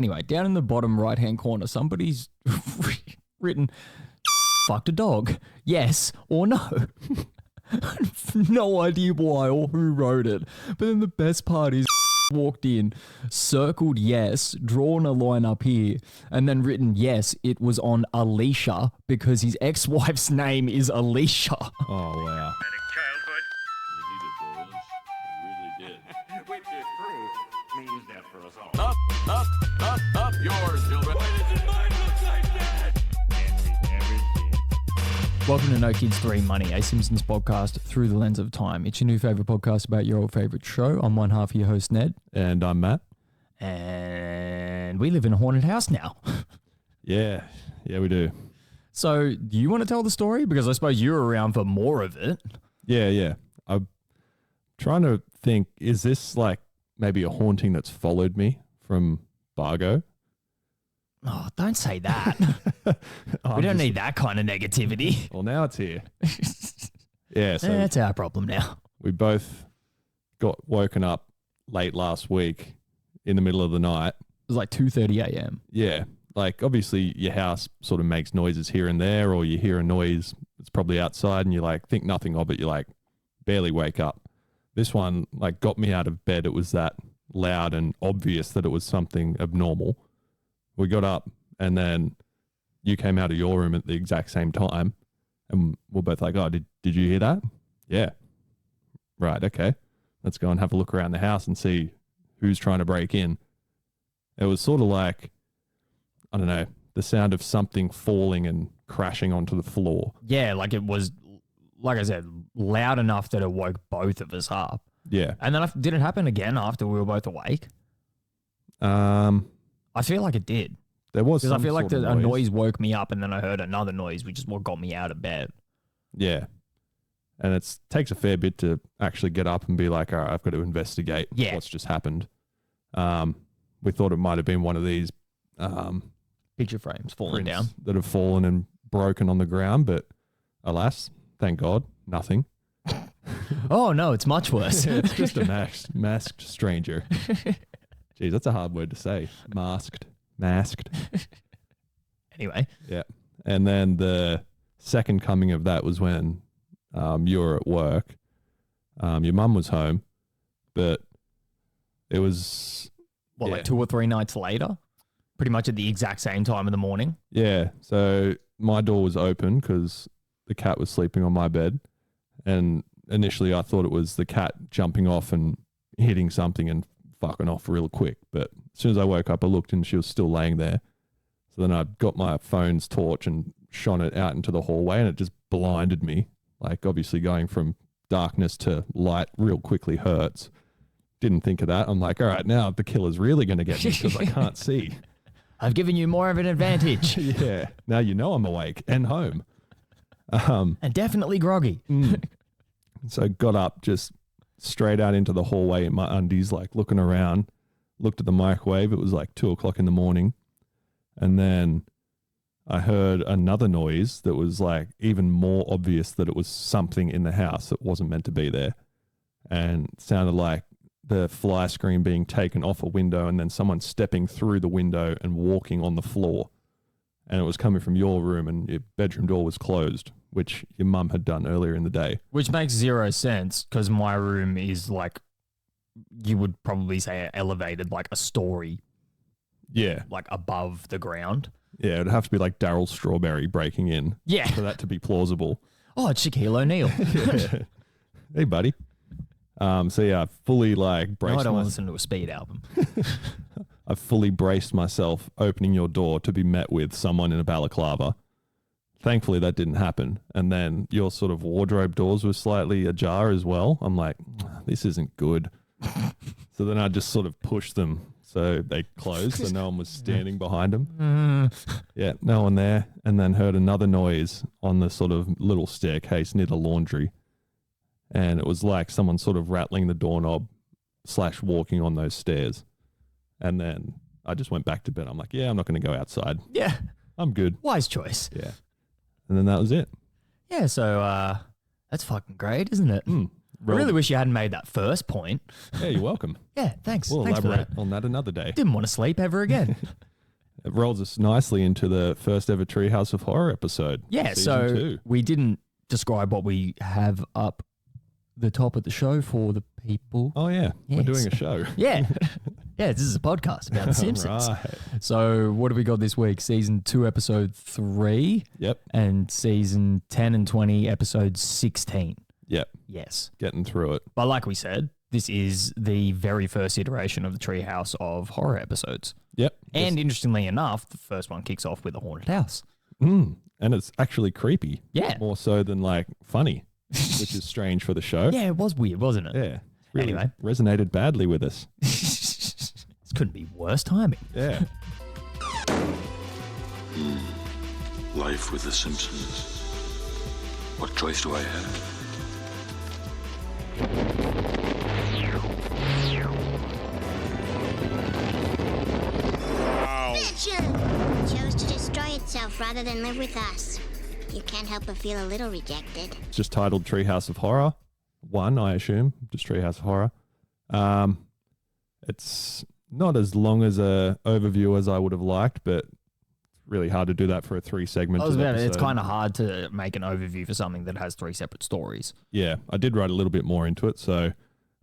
Anyway, down in the bottom right-hand corner, somebody's written, fucked a dog. Yes or no? No idea why or who wrote it. But then the best part is walked in, circled yes, drawn a line up here, and then written yes, it was on Alicia because his ex-wife's name is Alicia. Oh, wow. Childhood. You needed those. You really did. Which is true. Means death for us all. Up yours, children. Why does mine look like that? Welcome to No Kids 3 Money, a Simpsons podcast through the lens of time. It's your new favourite podcast about your old favourite show. I'm one half of your host, Ned. And I'm Matt. And we live in a haunted house now. Yeah, we do. So, do you want to tell the story? Because I suppose you were around for more of it. Yeah. I'm trying to think, is this like maybe a haunting that's followed me from Bargo? Oh, don't say that. We don't need that kind of negativity. Well, now it's here. Yeah, so That's our problem now. we both got woken up late last week in the middle of the night. It was like 2:30 a.m. Yeah, like obviously your house sort of makes noises here and there, or you hear a noise that's probably outside and you like think nothing of it. You like barely wake up. This one like got me out of bed. It was that loud and obvious that it was something abnormal. We got up and then you came out of your room at the exact same time and we're both like, oh, did you hear that? Yeah. Right. Okay. Let's go and have a look around the house and see who's trying to break in. It was sort of like, I don't know, the sound of something falling and crashing onto the floor. Yeah, like it was, like I said, loud enough that it woke both of us up. Yeah. And then did it happen again after we were both awake? I feel like it did. There was Because I feel like sort of a noise woke me up and then I heard another noise, which is what got me out of bed. Yeah. And it takes a fair bit to actually get up and be like, all right, I've got to investigate what's just happened. We thought it might have been one of these Picture frames falling down. that have fallen and broken on the ground, but alas, thank God, nothing. Oh, no, it's much worse. It's just a masked stranger. Geez, that's a hard word to say. Masked. Anyway. Yeah. And then the second coming of that was when you were at work. Your mum was home, but it was... Like 2 or 3 nights later? Pretty much at the exact same time in the morning? Yeah. So my door was open because the cat was sleeping on my bed. And initially I thought it was the cat jumping off and hitting something and fucking off real quick. But as soon as I woke up, I looked and she was still laying there. So then I got my phone's torch and shone it out into the hallway and it just blinded me. Like obviously going from darkness to light real quickly hurts. Didn't think of that. I'm like, all right, now the killer's really going to get me because I can't see. I've given you more of an advantage. Yeah. Now you know I'm awake and home. And definitely groggy. So got up just straight out into the hallway in my undies, like looking around, looked at the microwave. It was like 2:00 in the morning. And then I heard another noise that was like even more obvious that it was something in the house that wasn't meant to be there. And it sounded like the fly screen being taken off a window and then someone stepping through the window and walking on the floor. And it was coming from your room and your bedroom door was closed, which your mum had done earlier in the day. Which makes zero sense because my room is like, you would probably say elevated like a story. Yeah. Like above the ground. Yeah, it'd have to be like Daryl Strawberry breaking in. Yeah. For that to be plausible. Oh, it's Shaquille O'Neal. Yeah. Hey, buddy. So yeah, I fully like braced No, I don't want to myself. listen to a Speed album. I fully braced myself opening your door to be met with someone in a balaclava. Thankfully, that didn't happen. And then your sort of wardrobe doors were slightly ajar as well. I'm like, this isn't good. So then I just sort of pushed them so they closed so no one was standing behind them. Yeah, no one there. And then heard another noise on the sort of little staircase near the laundry. And it was like someone sort of rattling the doorknob / walking on those stairs. And then I just went back to bed. I'm like, yeah, I'm not going to go outside. Yeah. I'm good. Wise choice. Yeah. And then that was it. Yeah, so that's fucking great, isn't it? I really wish you hadn't made that first point. Yeah, you're welcome. Yeah, thanks. We'll Thanks for elaborate that. on that another day. Didn't want to sleep ever again. It rolls us nicely into the first ever Treehouse of Horror episode. Yeah, Season so 2. we didn't describe what we have up the top of the show for the people. Oh, yeah. We're Yes. doing a show. Yeah. Yeah, this is a podcast about The Simpsons. Right. So what have we got this week? Season 2, episode 3, Yep. and season 10 and 20, episode 16. Yep. Yes. Getting through it. But like we said, this is the very first iteration of the Treehouse of Horror episodes. Yep. And interestingly enough, the first one kicks off with a haunted house. And it's actually creepy. Yeah. More so than like funny, which is strange for the show. Yeah, it was weird, wasn't it? Yeah. Really Anyway. resonated badly with us. This couldn't be worse timing. Yeah. Life with the Simpsons. What choice do I have? It chose to destroy itself rather than live with us. You can't help but feel a little rejected. It's just titled Treehouse of Horror. 1, I assume. Just Treehouse of Horror. It's not as long as a overview as I would have liked, but it's really hard to do that for a 3-segment episode. It's kind of hard to make an overview for something that has 3 separate stories. Yeah, I did write a little bit more into it. So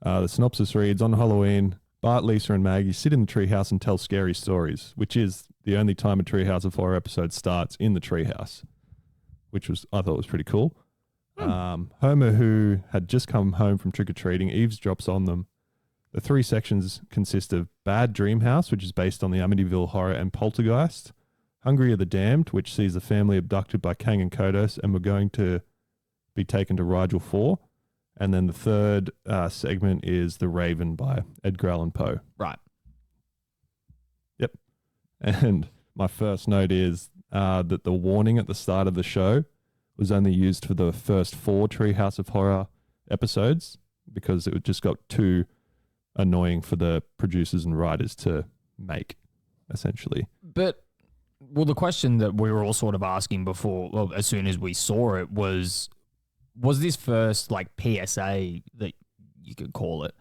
the synopsis reads, on Halloween, Bart, Lisa, and Maggie sit in the treehouse and tell scary stories, which is the only time a Treehouse of Horror episode starts in the treehouse, which I thought was pretty cool. Homer, who had just come home from trick-or-treating, eavesdrops on them. The 3 sections consist of Bad Dream House, which is based on the Amityville Horror, and Poltergeist. Hungry Are the Damned, which sees the family abducted by Kang and Kodos and we're going to be taken to Rigel 4. And then the third segment is The Raven by Edgar Allan Poe. Right. Yep. And my first note is that the warning at the start of the show was only used for the first 4 Treehouse of Horror episodes because it just got too annoying for the producers and writers to make, essentially. But, well, the question that we were all sort of asking before, well, as soon as we saw it, was this first, like, PSA that you could call it,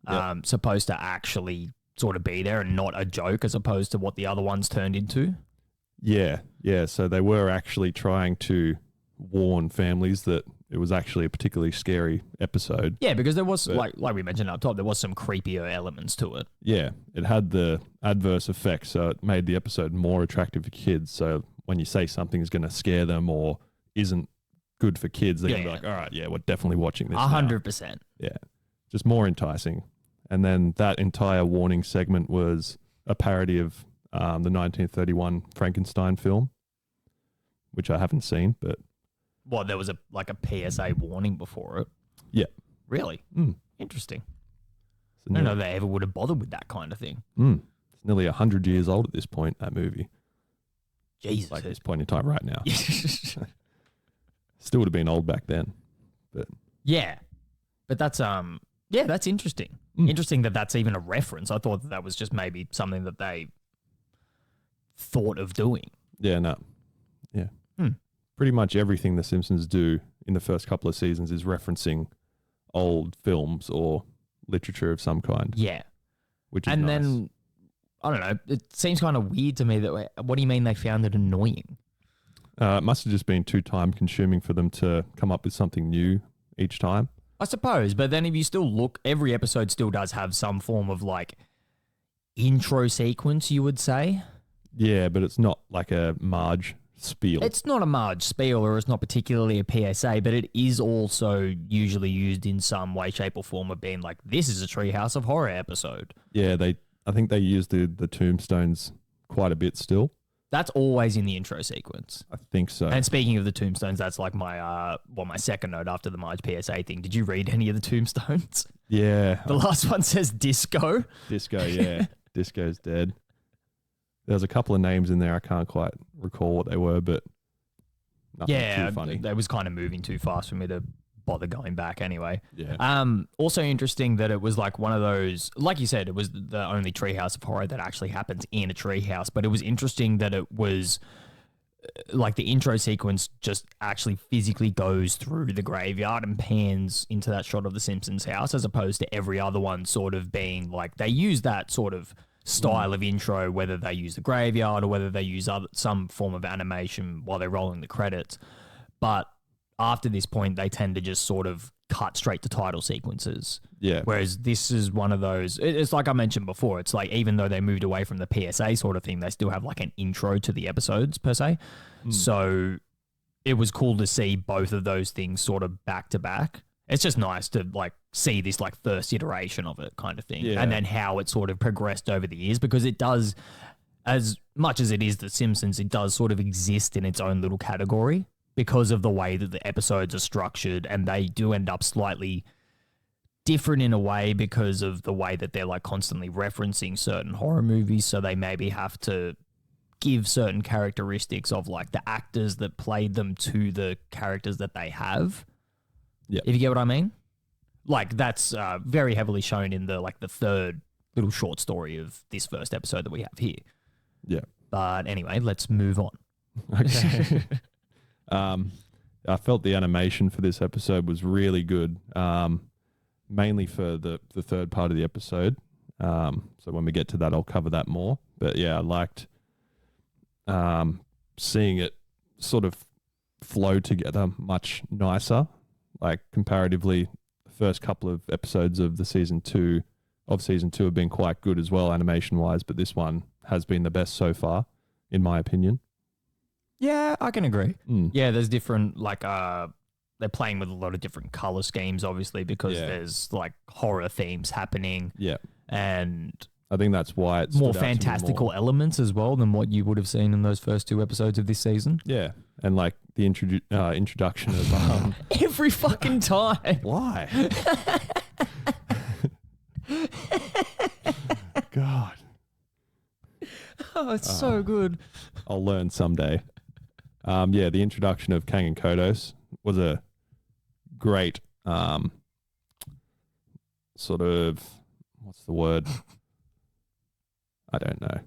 Yep. supposed to actually sort of be there and not a joke as opposed to what the other ones turned into? Yeah. So they were actually trying to warn families that it was actually a particularly scary episode. Yeah, because there was, like we mentioned up top, there was some creepier elements to it. Yeah, it had the adverse effect, so it made the episode more attractive for kids. So when you say something's going to scare them or isn't good for kids, they're going to be like, all right, yeah, we're definitely watching this now." 100%. Yeah, just more enticing. And then that entire warning segment was a parody of the 1931 Frankenstein film, which I haven't seen, but Well, there was a PSA warning before it. yeah. Really? Mm. Interesting. So I don't know they ever would have bothered with that kind of thing. It's nearly 100 years old at this point, that movie. Jesus. Like this point in time right now. Still would have been old back then. But Yeah. But that's that's interesting. Interesting that that's even a reference. I thought that was just maybe something that they thought of doing. yeah, no. Yeah. Pretty much everything The Simpsons do in the first couple of seasons is referencing old films or literature of some kind, Yeah. which is And nice. then I don't know, it seems kind of weird to me that what do you mean they found it annoying? It must have just been too time consuming for them to come up with something new each time. I suppose, but then if you still look, every episode still does have some form of like intro sequence, you would say. Yeah, but it's not like a Marge spiel. It's not a Marge spiel or it's not particularly a PSA, but it is also usually used in some way, shape, or form of being like, this is a Treehouse of Horror episode. Yeah, I think they use the tombstones quite a bit still. That's always in the intro sequence. I think so. And speaking of the tombstones, that's like my second note after the Marge PSA thing. Did you read any of the tombstones? Yeah. The last one says disco. Disco, yeah. Disco's dead. There's a couple of names in there. I can't quite recall what they were, but nothing too funny. That was kind of moving too fast for me to bother going back anyway. Yeah. Also interesting that it was like one of those, like you said, it was the only Treehouse of Horror that actually happens in a treehouse, but it was interesting that it was like the intro sequence just actually physically goes through the graveyard and pans into that shot of the Simpsons house, as opposed to every other one sort of being like they use that sort of style of intro, whether they use the graveyard or whether they use some form of animation while they're rolling the credits. But after this point, they tend to just sort of cut straight to title sequences. Yeah. Whereas this is one of those, it's like I mentioned before, it's like even though they moved away from the PSA sort of thing, they still have like an intro to the episodes per se. So it was cool to see both of those things sort of back to back. It's just nice to like see this like first iteration of it kind of thing. Yeah. And then how it sort of progressed over the years, because it does, as much as it is The Simpsons, it does sort of exist in its own little category because of the way that the episodes are structured, and they do end up slightly different in a way because of the way that they're like constantly referencing certain horror movies. So they maybe have to give certain characteristics of like the actors that played them to the characters that they have. Yeah. If you get what I mean? Like that's very heavily shown in the like the third little short story of this first episode that we have here. Yeah. But anyway, let's move on. Okay. I felt the animation for this episode was really good, mainly for the third part of the episode. So when we get to that, I'll cover that more. But yeah, I liked seeing it sort of flow together much nicer. Like comparatively, the first couple of episodes of season two have been quite good as well, animation wise. But this one has been the best so far, in my opinion. Yeah, I can agree. Yeah, there's different, like, they're playing with a lot of different color schemes, obviously, because there's, like, horror themes happening. Yeah. And I think that's why it's more fantastical elements as well than what you would have seen in those first two episodes of this season. Yeah. And, like, the introduction of... Every fucking time. Why? God. Oh, it's so good. I'll learn someday. Yeah, the introduction of Kang and Kodos was a great sort of, what's the word? I don't know.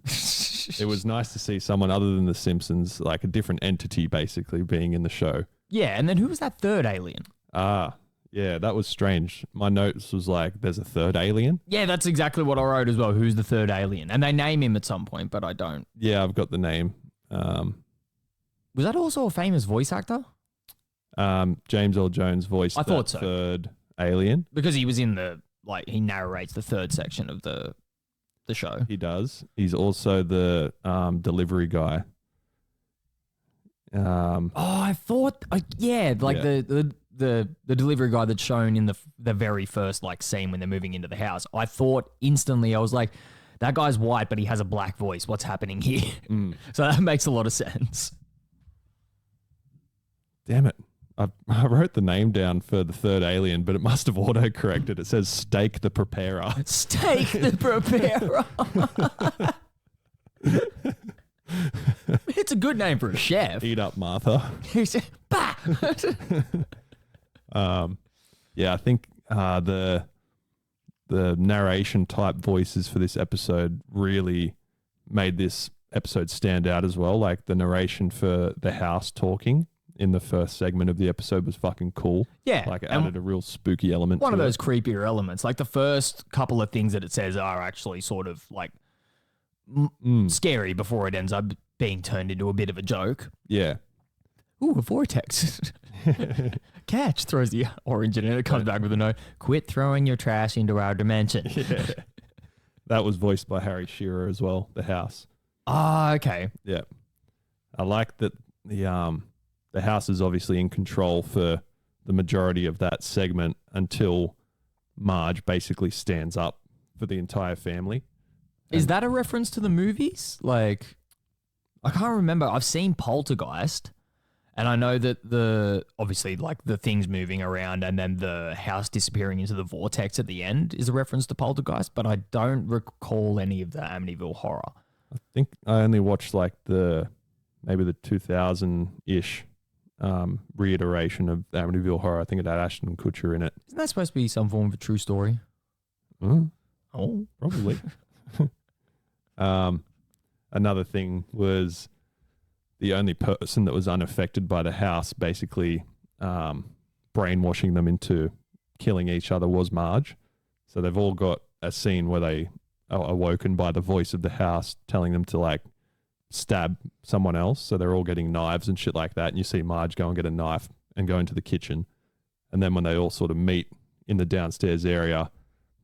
It was nice to see someone other than the Simpsons, like a different entity basically being in the show. Yeah, and then who was that third alien? Yeah, that was strange. My notes was like, there's a third alien? Yeah, that's exactly what I wrote as well. Who's the third alien? And they name him at some point, but I don't. Yeah, I've got the name. Was that also a famous voice actor? James Earl Jones voiced I thought so. third alien. Because he was in the, like, he narrates the third section of the show. He does. He's also the delivery guy. I thought, the delivery guy that's shown in the very first like scene when they're moving into the house. I thought instantly, I was like, that guy's white, but he has a black voice. What's happening here? So that makes a lot of sense. Damn it. I wrote the name down for the third alien, but it must have auto-corrected. It says Steak the Preparer. Steak the Preparer. It's a good name for a chef. Eat up, Martha. Bah! Yeah, I think the narration type voices for this episode really made this episode stand out as well. Like the narration for the house talking in the first segment of the episode was fucking cool. Yeah. Like it added a real spooky element One to of those it. creepier elements. Like the first couple of things that it says are actually sort of like scary before it ends up being turned into a bit of a joke. Yeah. Ooh, a vortex. Catch, throws the orange in it. It comes back with a note. Quit throwing your trash into our dimension. Yeah. That was voiced by Harry Shearer as well, the house. Ah, okay. Yeah. I like that the house is obviously in control for the majority of that segment until Marge basically stands up for the entire family. Is that a reference to the movies? Like, I can't remember. I've seen Poltergeist, and I know that obviously like the things moving around and then the house disappearing into the vortex at the end is a reference to Poltergeist, but I don't recall any of the Amityville Horror. I think I only watched like maybe the 2000-ish reiteration of Amityville Horror. I think it had Ashton Kutcher in it. Isn't that supposed to be some form of a true story? Oh, probably. Another thing was the only person that was unaffected by the house basically brainwashing them into killing each other was Marge. So they've all got a scene where they are awoken by the voice of the house telling them to like stab someone else. So they're all getting knives and shit like that. And you see Marge go and get a knife and go into the kitchen. And then when they all sort of meet in the downstairs area,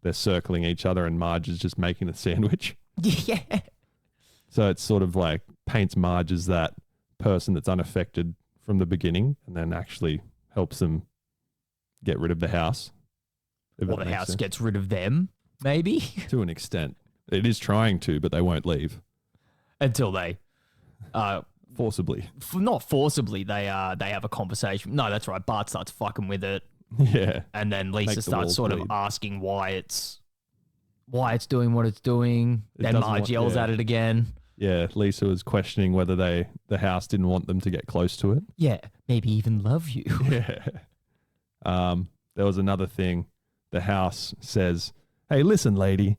they're circling each other and Marge is just making a sandwich. Yeah. So it's sort of like paints Marge as that person that's unaffected from the beginning and then actually helps them get rid of the house. If Or that the makes house sense. gets rid of them, maybe. To an extent. It is trying to, but they won't leave. Until they, Forcibly. not forcibly, they have a conversation. No, that's right. Bart starts fucking with it. Yeah. And then Make Lisa the starts walls sort bleed. of asking why it's doing what it's doing. It Then doesn't Marge want- yells yeah. at it again. Yeah, Lisa was questioning whether the house didn't want them to get close to it. Yeah, maybe even love you. Yeah. There was another thing. The house says, "Hey, listen, lady,"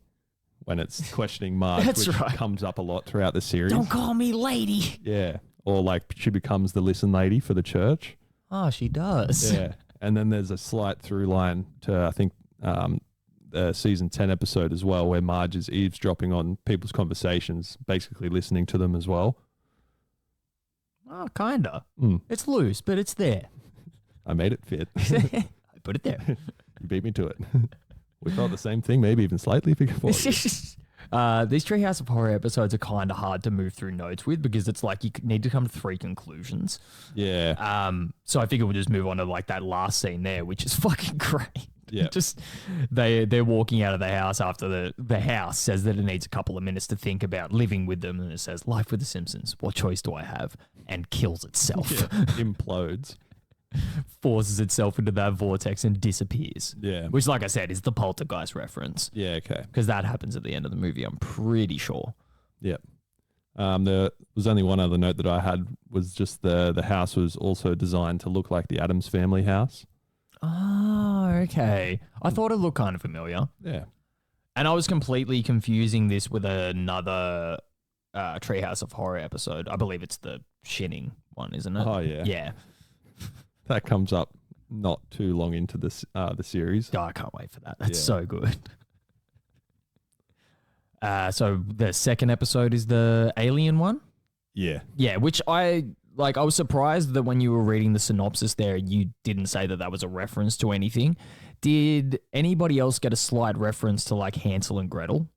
when it's questioning Marge, That's which right. comes up a lot throughout the series. Don't call me lady. Yeah. Or like she becomes the listen lady for the church. Oh, she does. Yeah. And then there's a slight through line to, I think, the season 10 episode as well, where Marge is eavesdropping on people's conversations, basically listening to them as well. Oh, kinda. Mm. It's loose, but it's there. I made it fit. I put it there. You beat me to it. We thought the same thing, maybe even slightly before. These Treehouse of Horror episodes are kind of hard to move through notes with because it's like you need to come to 3 conclusions. Yeah. So I figure we'll just move on to like that last scene there, which is fucking great. Yeah. Just they're walking out of the house after the house says that it needs a couple of minutes to think about living with them, and it says life with the Simpsons. What choice do I have? And kills itself, Implodes. forces itself into that vortex and disappears. Yeah. Which, like I said, is the poltergeist reference Yeah, okay. because that happens at the end of the movie. I'm pretty sure. Yep. There was only one other note that I had was just the house was also designed to look like the Addams Family house. Oh, okay. I thought it looked kind of familiar. Yeah. And I was completely confusing this with another Treehouse of Horror episode. I believe it's the Shinning one, isn't it? Oh, yeah. Yeah. That comes up not too long into this the series. Oh, I can't wait for that. That's Yeah. so good. So the second episode is the alien one? Yeah. Yeah, which I was surprised that when you were reading the synopsis there, you didn't say that was a reference to anything. Did anybody else get a slight reference to like Hansel and Gretel?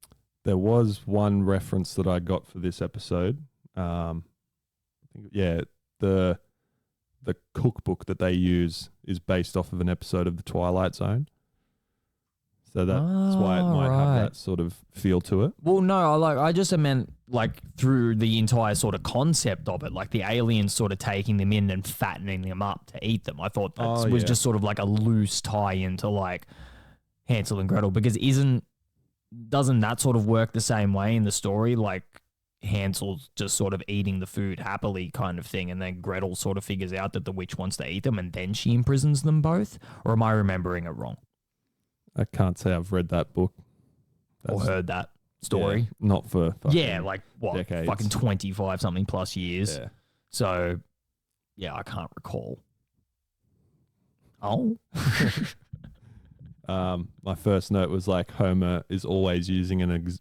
There was one reference that I got for this episode. The cookbook that they use is based off of an episode of The Twilight Zone. So that's why it might have that sort of feel to it. Well, no, I just meant like through the entire sort of concept of it, like the aliens sort of taking them in and fattening them up to eat them. I thought that was just sort of like a loose tie into like Hansel and Gretel, because doesn't that sort of work the same way in the story? Like Hansel's just sort of eating the food happily kind of thing, and then Gretel sort of figures out that the witch wants to eat them and then she imprisons them both? Or am I remembering it wrong? I can't say I've read that book. Or heard that story? Yeah, not for fucking Like what, decades. fucking 25 something plus years. Yeah. So, yeah, I can't recall. Oh. My first note was like Homer is always using an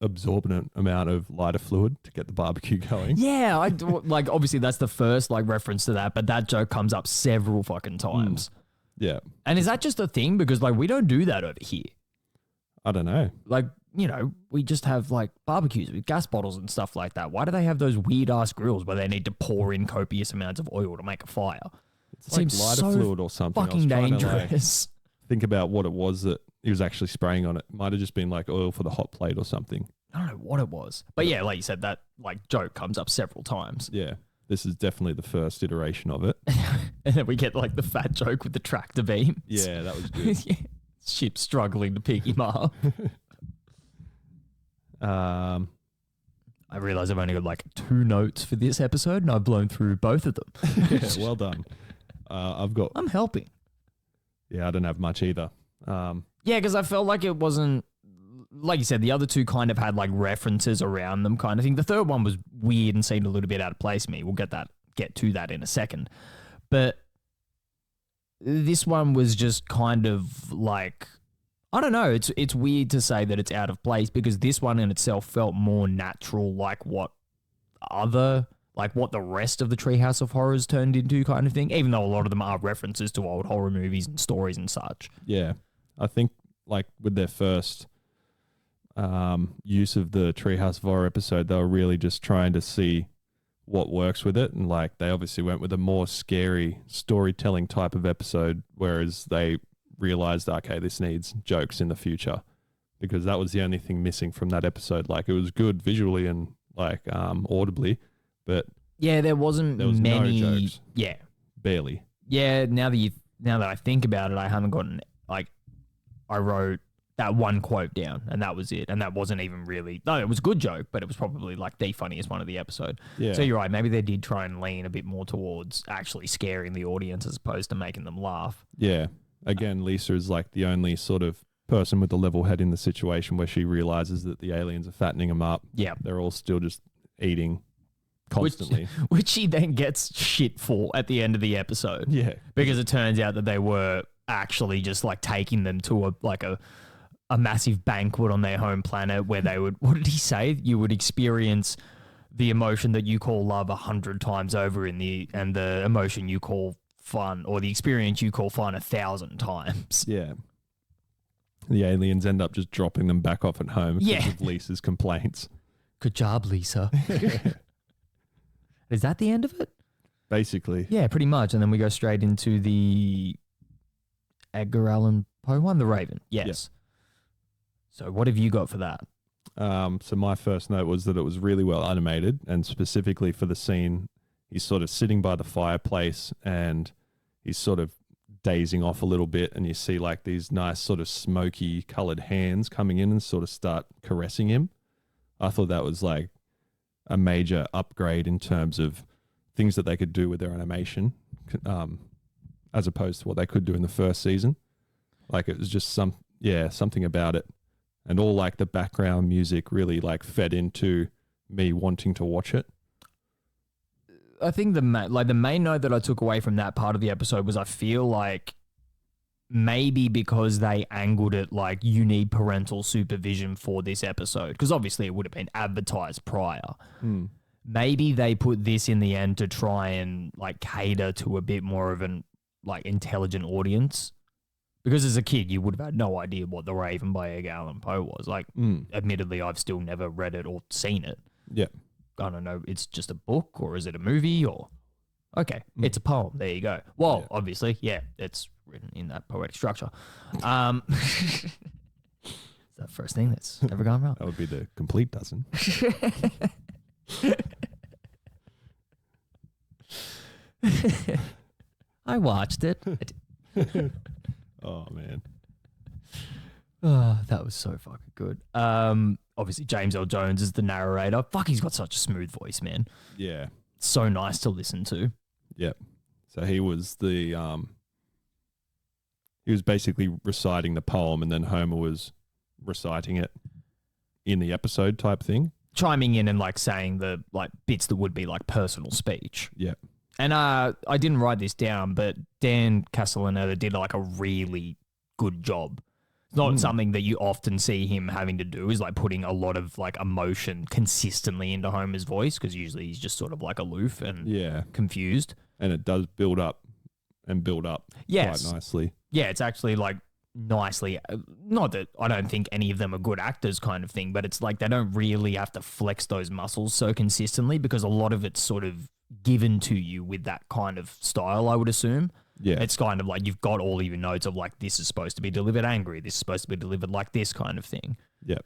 absorbent amount of lighter fluid to get the barbecue going. Yeah, obviously that's the first like reference to that, but that joke comes up several fucking times. Yeah. And is that just a thing? Because like we don't do that over here. I don't know. Like, you know, we just have like barbecues with gas bottles and stuff like that. Why do they have those weird ass grills where they need to pour in copious amounts of oil to make a fire? It's like lighter fluid or something. Fucking I was trying to, dangerous. think about what it was that he was actually spraying on it. Might have just been like oil for the hot plate or something. I don't know what it was. But yeah, like you said, that like joke comes up several times. Yeah. This is definitely the first iteration of it. And then we get like the fat joke with the tractor beam. Yeah, that was good. Yeah. Ship struggling to pick him up. I realize I've only got like 2 notes for this episode and I've blown through both of them. Yeah, well done. I'm helping. Yeah, I don't have much either. Yeah, because I felt like it wasn't like you said, the other two kind of had like references around them kind of thing. The third one was weird and seemed a little bit out of place to me. We'll get to that in a second. But this one was just kind of like, I don't know. It's weird to say that it's out of place because this one in itself felt more natural, like what the rest of the Treehouse of Horrors turned into kind of thing, even though a lot of them are references to old horror movies and stories and such. Yeah. I think like with their first use of the Treehouse of Horror episode, they were really just trying to see what works with it. And like they obviously went with a more scary storytelling type of episode, whereas they realized, okay, this needs jokes in the future, because that was the only thing missing from that episode. Like it was good visually and like audibly, but yeah, there was many no jokes. Yeah, barely. Yeah, now that I think about it, I haven't gotten like, I wrote that one quote down and that was it, and that wasn't even really, no, it was a good joke, but it was probably like the funniest one of the episode. Yeah. So you're right, maybe they did try and lean a bit more towards actually scaring the audience as opposed to making them laugh. Yeah. Again, Lisa is like the only sort of person with the level head in the situation where she realizes that the aliens are fattening them up. Yeah. They're all still just eating constantly. Which she then gets shit for at the end of the episode. Yeah. Because it turns out that they were actually just like taking them to a massive banquet on their home planet where they would, what did he say? You would experience the emotion that you call love 100 times over and the emotion you call fun, or the experience you call fun 1,000 times. Yeah. The aliens end up just dropping them back off at home because of Lisa's complaints. Good job, Lisa. Is that the end of it? Basically. Yeah, pretty much. And then we go straight into the Edgar Allan Poe one, The Raven. Yes. Yeah. So what have you got for that? So my first note was that it was really well animated, and specifically for the scene, he's sort of sitting by the fireplace and he's sort of dazing off a little bit, and you see like these nice sort of smoky colored hands coming in and sort of start caressing him. I thought that was like a major upgrade in terms of things that they could do with their animation, as opposed to what they could do in the first season. Like it was just something about it. And all like the background music really like fed into me wanting to watch it. I think the main note that I took away from that part of the episode was I feel like maybe because they angled it like you need parental supervision for this episode, because obviously it would have been advertised prior. Maybe they put this in the end to try and like cater to a bit more of an like intelligent audience. Because as a kid, you would have had no idea what The Raven by Edgar Allan Poe was. Like, admittedly, I've still never read it or seen it. Yeah. I don't know. It's just a book, or is it a movie, or... Okay, it's a poem. There you go. Well, obviously, yeah, it's written in that poetic structure. It's the first thing that's ever gone wrong. That would be the complete dozen. I watched it. Oh, man. Oh, that was so fucking good. Obviously, James L. Jones is the narrator. Fuck, he's got such a smooth voice, man. Yeah. So nice to listen to. Yep. So he was he was basically reciting the poem, and then Homer was reciting it in the episode type thing. Chiming in and like saying the like bits that would be like personal speech. Yeah. And I didn't write this down, but Dan Castellaneta did like a really good job. It's not something that you often see him having to do, is like putting a lot of like emotion consistently into Homer's voice, because usually he's just sort of like aloof and confused. And it does build up quite nicely. Yeah, it's actually like nicely, not that I don't think any of them are good actors kind of thing, but it's like they don't really have to flex those muscles so consistently, because a lot of it's sort of given to you with that kind of style, I would assume. Yeah. It's kind of like you've got all of your notes of like, this is supposed to be delivered angry, this is supposed to be delivered like this kind of thing. Yep.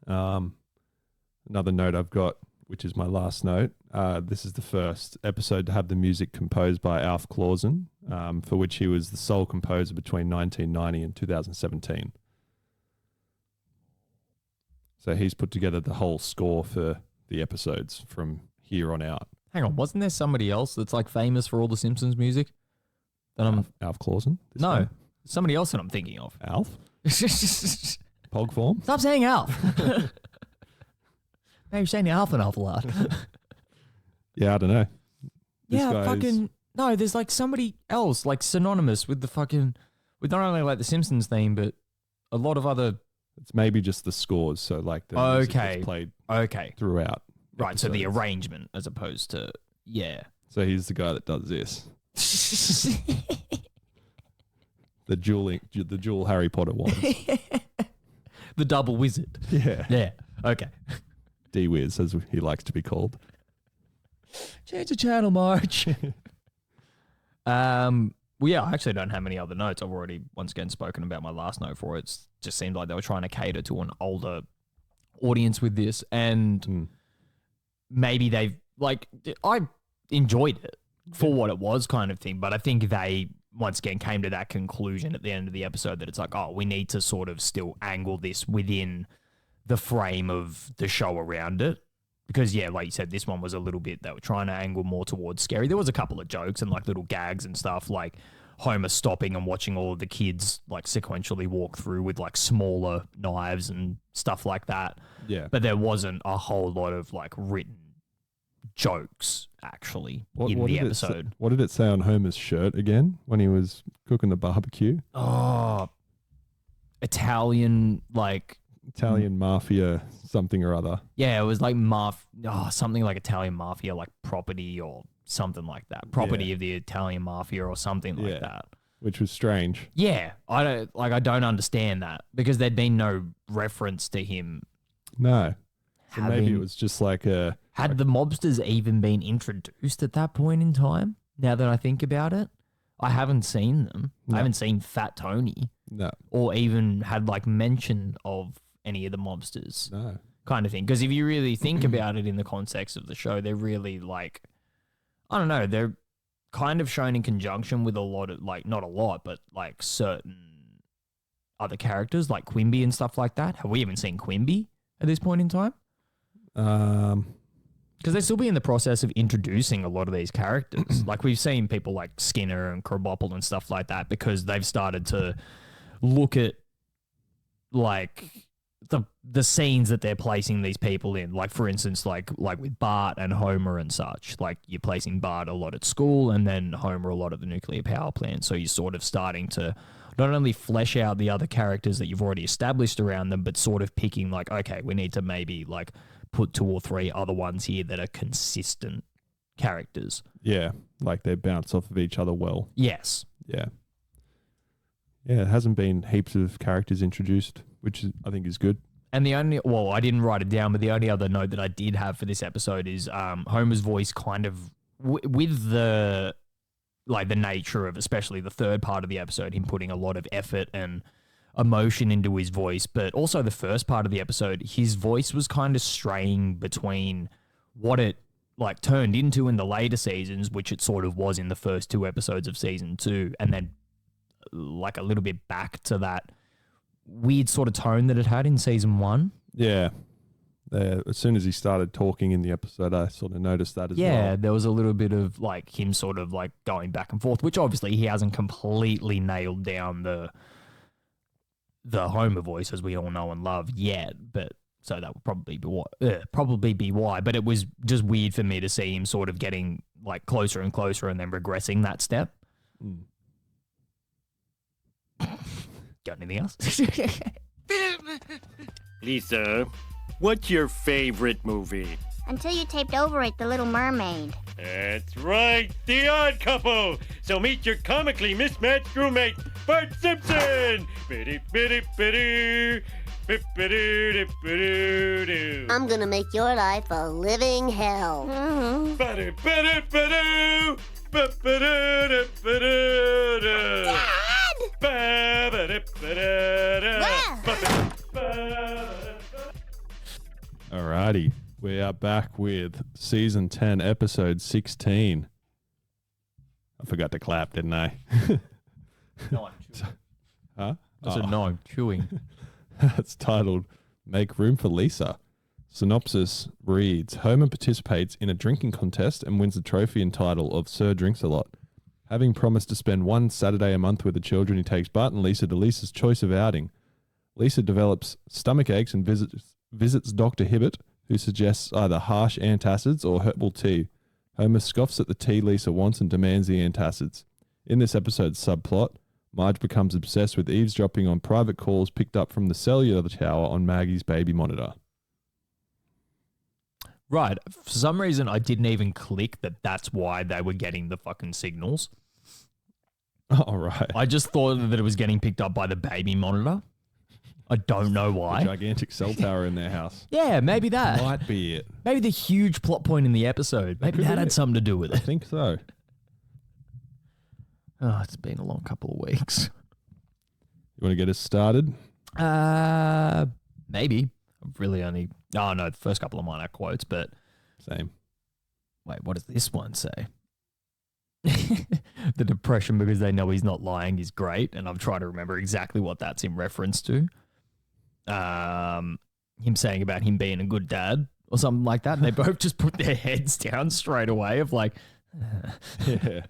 Another note I've got, which is my last note, this is the first episode to have the music composed by Alf Clausen, for which he was the sole composer between 1990 and 2017. So he's put together the whole score for the episodes from here on out. Hang on, wasn't there somebody else that's like famous for all the Simpsons music? That Alf Clausen? No, somebody else that I'm thinking of. Alf? Pog form? Stop saying Alf. Now you're saying Alf an awful lot. Yeah, I don't know. This Yeah, guy's- fucking no. There's like somebody else like synonymous with the fucking with not only like the Simpsons theme, but a lot of other. It's maybe just the scores. So like the music Okay. that's played Okay, throughout. right. So the episodes. arrangement as opposed to yeah. So he's the guy that does this. The dual Harry Potter one. The double wizard. Yeah. Yeah. Okay. D-Wiz, as he likes to be called. Change the channel, March. Well, yeah, I actually don't have any other notes. I've already once again spoken about my last note for it. It just seemed like they were trying to cater to an older audience with this, and maybe they've like I enjoyed it for what it was, kind of thing. But I think they once again came to that conclusion at the end of the episode that it's like, oh, we need to sort of still angle this within the frame of the show around it. Because, yeah, like you said, this one was a little bit, they were trying to angle more towards scary. There was a couple of jokes and like little gags and stuff, like Homer stopping and watching all of the kids like sequentially walk through with like smaller knives and stuff like that. Yeah. But there wasn't a whole lot of like written jokes actually in the episode. What did it say on Homer's shirt again when he was cooking the barbecue? Oh, Italian, like, Italian mafia something or other. yeah, it was like something like Italian mafia, like property or something like that. Property Yeah. of the Italian mafia or something like Yeah. that. Which was strange. Yeah, I don't understand that because there'd been no reference to him. No. So maybe Having- it was just like a... Had the mobsters even been introduced at that point in time? Now that I think about it, I haven't seen them. No. I haven't seen Fat Tony No. or even had like mention of any of the mobsters. No. Kind of thing. Because if you really think about it in the context of the show, they're really like, I don't know, they're kind of shown in conjunction with a lot of, like, not a lot, but like certain other characters like Quimby and stuff like that. Have we even seen Quimby at this point in time? Because they'll still be in the process of introducing a lot of these characters. Like we've seen people like Skinner and Krabappel and stuff like that because they've started to look at like the scenes that they're placing these people in. Like for instance, like with Bart and Homer and such. Like you're placing Bart a lot at school and then Homer a lot at the nuclear power plant. So you're sort of starting to not only flesh out the other characters that you've already established around them, but sort of picking like, okay, we need to maybe like put 2 or 3 other ones here that are consistent characters. Yeah. Like they bounce off of each other well. Yes. Yeah. Yeah, it hasn't been heaps of characters introduced, which I think is good. And the only, well, I didn't write it down, but the only other note that I did have for this episode is Homer's voice kind of, with the, like the nature of, especially the third part of the episode, him putting a lot of effort and emotion into his voice, but also the first part of the episode, his voice was kind of straying between what it like turned into in the later seasons, which it sort of was in the first 2 episodes of season 2, and then like a little bit back to that weird sort of tone that it had in season 1. Yeah. As soon as he started talking in the episode, I sort of noticed that as well. Yeah, there was a little bit of like him sort of like going back and forth, which obviously he hasn't completely nailed down the Homer voice, as we all know and love, yet. But so that would probably be why. But it was just weird for me to see him sort of getting like closer and closer and then regressing that step. Got anything else? Lisa, what's your favorite movie? Until you taped over it, The Little Mermaid. That's right, The Odd Couple. So meet your comically mismatched roommate, Bart Simpson. I'm gonna make your life a living hell. Alrighty. We are back with season 10, episode 16. I forgot to clap, didn't I? No, I'm chewing. Huh? I said no, I'm chewing. It's titled Make Room for Lisa. Synopsis reads, Homer participates in a drinking contest and wins the trophy and title of Sir Drinks a Lot. Having promised to spend one Saturday a month with the children, he takes Bart and Lisa to Lisa's choice of outing. Lisa develops stomach aches and visits Dr. Hibbert, who suggests either harsh antacids or herbal tea. Homer scoffs at the tea Lisa wants and demands the antacids. In this episode's subplot, Marge becomes obsessed with eavesdropping on private calls picked up from the cellular tower on Maggie's baby monitor. Right. For some reason, I didn't even click that that's why they were getting the fucking signals. Oh, right. I just thought that it was getting picked up by the baby monitor. I don't know why. A gigantic cell tower in their house. Yeah, maybe that. Might be it. Maybe the huge plot point in the episode. Maybe that had something to do with I it. think so. Oh, it's been a long couple of weeks. You want to get us started? Maybe. I've really only... Oh, no, the first couple of mine are quotes, but... Same. Wait, what does this one say? The depression because they know he's not lying is great, and I'm trying to remember exactly what that's in reference to. Him saying about him being a good dad or something like that, and they both just put their heads down straight away of like... Yeah.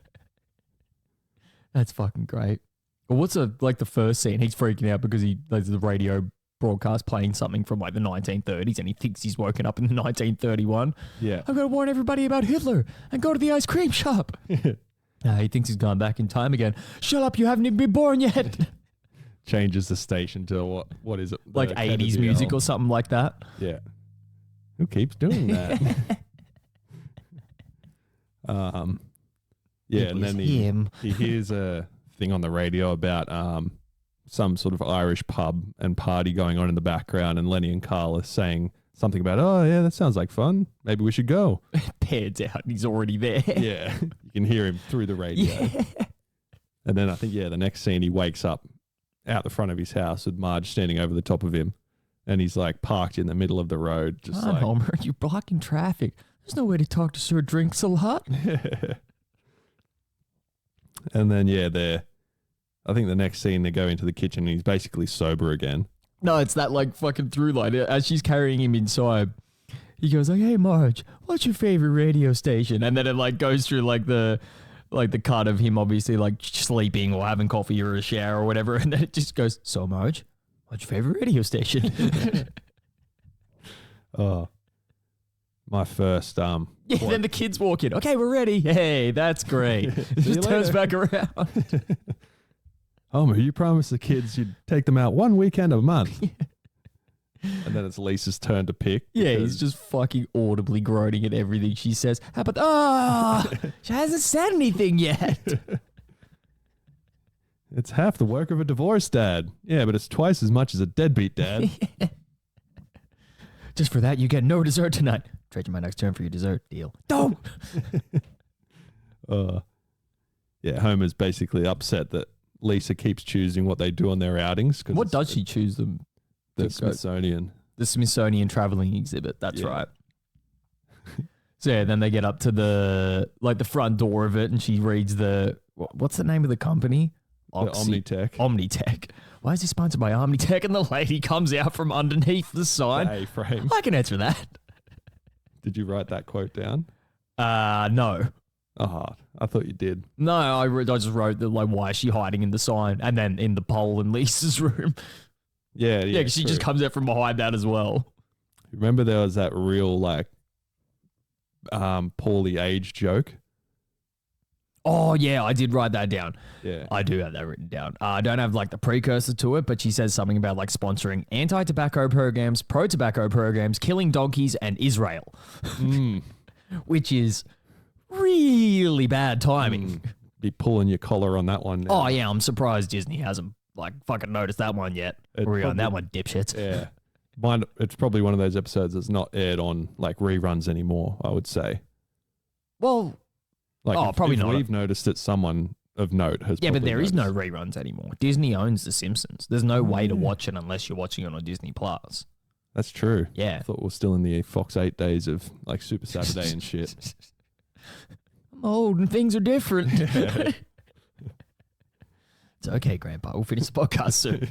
That's fucking great. Well, what's like the first scene? He's freaking out because there's the radio broadcast playing something from like the 1930s and he thinks he's woken up in 1931. Yeah. I've got to warn everybody about Hitler and go to the ice cream shop. He thinks he's gone back in time again. Shut up, you haven't even been born yet. Changes the station to what is it? Like 80s music or something like that. Yeah. Who keeps doing that? Yeah, and then he hears a thing on the radio about some sort of Irish pub and party going on in the background, and Lenny and Carl are saying something about, oh, yeah, that sounds like fun. Maybe we should go. Pairs out, and he's already there. Yeah, you can hear him through the radio. Yeah. And then I think, the next scene, he wakes up out the front of his house with Marge standing over the top of him, and he's like parked in the middle of the road. Just like, Homer, you're blocking traffic. There's no way to talk to Sir Drinks a lot. And then, I think the next scene, they go into the kitchen and he's basically sober again. No, it's that like fucking through line. As she's carrying him inside, he goes like, hey, Marge, what's your favorite radio station? And then it like goes through like the cut of him obviously like sleeping or having coffee or a shower or whatever. And then it just goes, so Marge, what's your favorite radio station? Oh, my first then the kids walk in. Okay, we're ready. Hey, that's great. It just turns back around. Homer, you promised the kids you'd take them out one weekend a month. And then it's Lisa's turn to pick. Yeah, he's just fucking audibly groaning at everything she says. How about, she hasn't said anything yet. It's half the work of a divorced dad. Yeah, but it's twice as much as a deadbeat dad. Just for that, you get no dessert tonight. Trade you my next turn for your dessert. Deal. Don't. Homer's basically upset that Lisa keeps choosing what they do on their outings. What does she choose them? The Smithsonian. The Smithsonian traveling exhibit. That's Yeah. right. So then they get up to the front door of it, and she reads what's the name of the company? Omnitech. Omnitech. Why is he sponsored by Omnitech? And the lady comes out from underneath the sign. The A-frame. I can answer that. Did you write that quote down? No. Oh, I thought you did. No, I just wrote that, like, why is she hiding in the sign? And then in the pole in Lisa's room. Yeah, because she just comes out from behind that as well. Remember there was that real, poorly aged joke? Oh, yeah, I did write that down. Yeah. I do have that written down. I don't have, the precursor to it, but she says something about, sponsoring anti-tobacco programs, pro-tobacco programs, killing donkeys, and Israel. Which is really bad timing. Be pulling your collar on that one now. Oh, yeah, I'm surprised Disney hasn't, fucking noticed that one yet. We're on that one, dipshits. Yeah. It's probably one of those episodes that's not aired on, reruns anymore, I would say. Well... probably if not. We've We've noticed that someone of note has. Yeah, but there is noticed. no reruns anymore. Disney owns The Simpsons. There's no way to watch it unless you're watching it on Disney Plus. That's true. Yeah. I thought we're still in the Fox 8 days of Super Saturday and shit. I'm old and things are different. It's okay, Grandpa. We'll finish the podcast soon.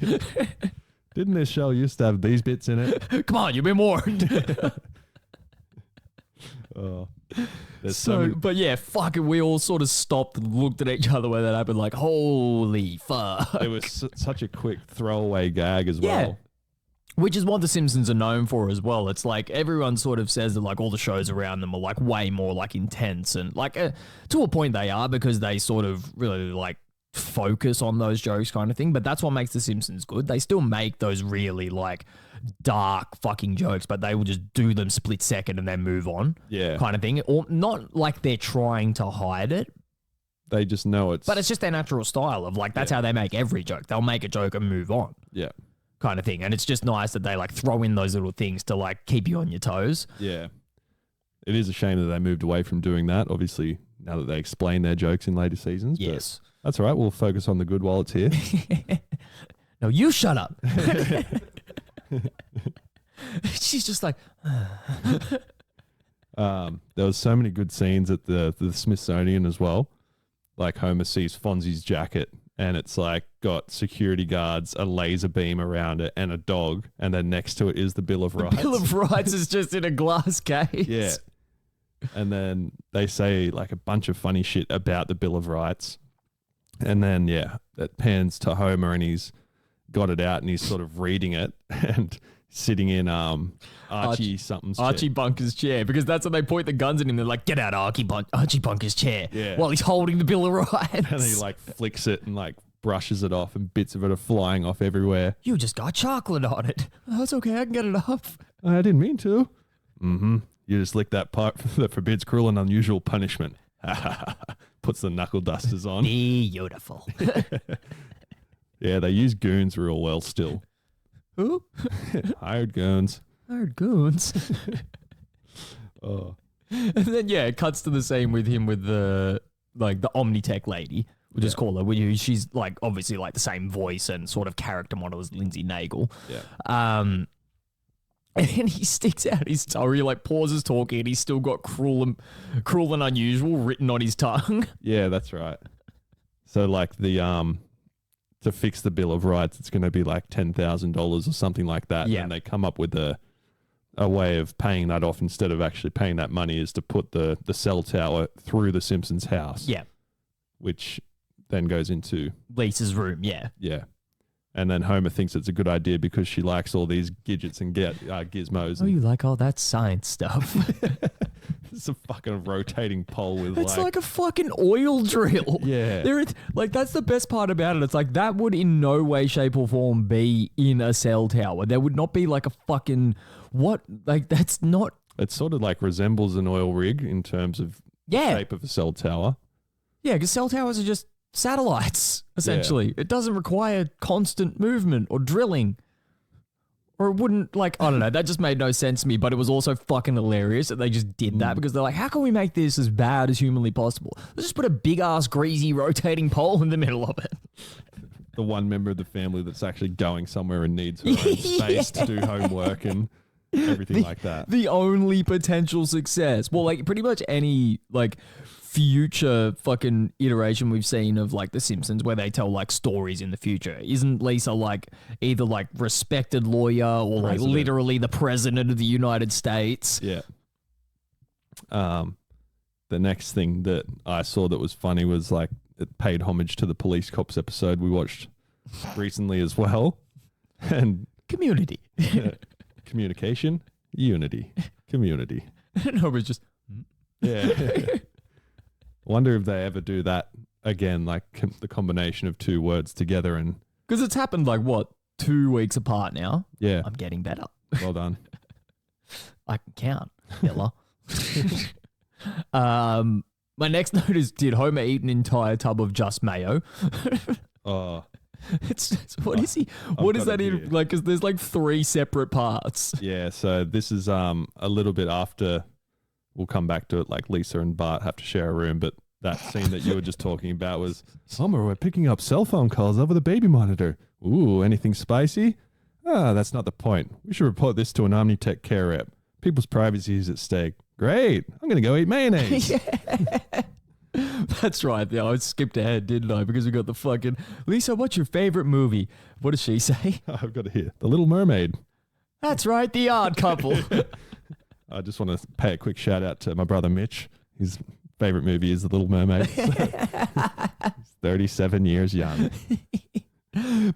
Didn't this show used to have these bits in it? Come on, you've been warned. There's So, but yeah, fuck it. We all sort of stopped and looked at each other when that happened, like, holy fuck. it was such a quick throwaway gag as well. Which is what The Simpsons are known for as well. It's like everyone sort of says that like all the shows around them are like way more like intense and like to a point they are because they sort of really like focus on those jokes kind of thing. But that's what makes The Simpsons good. They still make those really like dark fucking jokes, but they will just do them split second and then move on. Yeah. Kind of thing. Or not like they're trying to hide it. They just know But it's just their natural style of like, that's how they make every joke. They'll make a joke and move on. Yeah. Kind of thing. And it's just nice that they like throw in those little things to like keep you on your toes. Yeah. It is a shame that they moved away from doing that, obviously, now that they explain their jokes in later seasons. Yes. But that's all right. We'll focus on the good while it's here. No, you shut up. She's just like, There was so many good scenes at the Smithsonian as well. Like Homer sees Fonzie's jacket and it's like got security guards, a laser beam around it, and a dog. And then next to it is the Bill of Rights. Bill of Rights is just in a glass case. Yeah. And then they say like a bunch of funny shit about the Bill of Rights. And then, yeah, it pans to Homer and he's got it out and he's sort of reading it and sitting in Archie something's Archie chair. Bunker's chair, because that's when they point the guns at him. They're like, get out, Archie Bunker's chair. Yeah. While he's holding the Bill of Rights. And he like flicks it and like brushes it off and bits of it are flying off everywhere. You just got chocolate on it. Oh, it's okay. I can get it off. I didn't mean to. Mm-hmm. You just lick that part that forbids cruel and unusual punishment. Puts the knuckle dusters on. Beautiful. Yeah, they use goons real well still. Who? Hired goons. Hired goons. Oh. And then, yeah, it cuts to the scene with him with the Omnitech lady. We'll just call her. She's like obviously like the same voice and sort of character model as Lindsay Naegle. Yeah. And he sticks out his tongue. He like pauses talking and he's still got cruel and unusual written on his tongue. Yeah, that's right. So like the to fix the Bill of Rights, it's going to be like $10,000 or something like that. Yeah. And they come up with a way of paying that off instead of actually paying that money is to put the cell tower through the Simpsons house. Yeah. Which then goes into Lisa's room. Yeah. Yeah. And then Homer thinks it's a good idea because she likes all these gadgets and gizmos. Oh, you like all that science stuff? It's a fucking rotating pole with It's like a fucking oil drill. Yeah. Like, that's the best part about it. It's like that would in no way, shape, or form be in a cell tower. There would not be like a fucking that's not. It sort of like resembles an oil rig in terms of shape of a cell tower. Yeah, because cell towers are just satellites, essentially. It doesn't require constant movement or drilling. Or it wouldn't, I don't know, that just made no sense to me, but it was also fucking hilarious that they just did that because they're like, how can we make this as bad as humanly possible? Let's just put a big-ass, greasy, rotating pole in the middle of it. The one member of the family that's actually going somewhere and needs her own space to do homework and everything like that. The only potential success. Well, pretty much any, future fucking iteration we've seen of The Simpsons where they tell stories in the future. Isn't Lisa either respected lawyer or President. literally the president of the United States? Yeah. The next thing that I saw that was funny was it paid homage to the Police Cops episode we watched recently as well. And Community. communication, unity, community. No, it's just Yeah. Wonder if they ever do that again, the combination of two words together and... because it's happened 2 weeks apart now. Yeah. I'm getting better. Well done. I can count, Miller. My next note is, did Homer eat an entire tub of just mayo? Oh, It's what is he? What is got that it in? here. Because there's 3 separate parts. yeah. So this is a little bit after... We'll come back to it. Lisa and Bart have to share a room, but that scene that you were just talking about was, Homer, we're picking up cell phone calls over the baby monitor. Ooh, anything spicy? Ah, that's not the point. We should report this to an Omnitech care rep. People's privacy is at stake. Great. I'm going to go eat mayonnaise. That's right. Yeah, I skipped ahead, didn't I? Because we got the fucking Lisa. What's your favorite movie? What does she say? I've got it here. The Little Mermaid. That's right. The Odd Couple. I just want to pay a quick shout out to my brother Mitch. His favorite movie is The Little Mermaid. He's 37 years young. He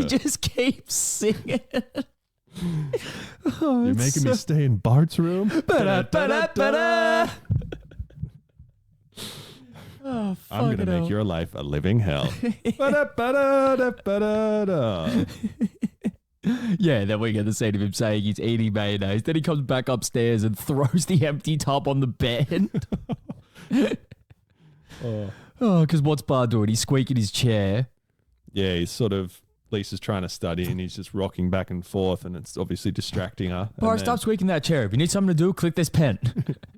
just keeps singing. Oh, You're making me stay in Bart's room. Oh, I'm going to make your life a living hell. Yeah, then we get the scene of him saying he's eating mayonnaise. Then he comes back upstairs and throws the empty tub on the bed. Oh, because what's Bart doing? He's squeaking his chair. Yeah, he's sort of, Lisa's trying to study and he's just rocking back and forth and it's obviously distracting her. Bart, stop squeaking that chair. If you need something to do, click this pen.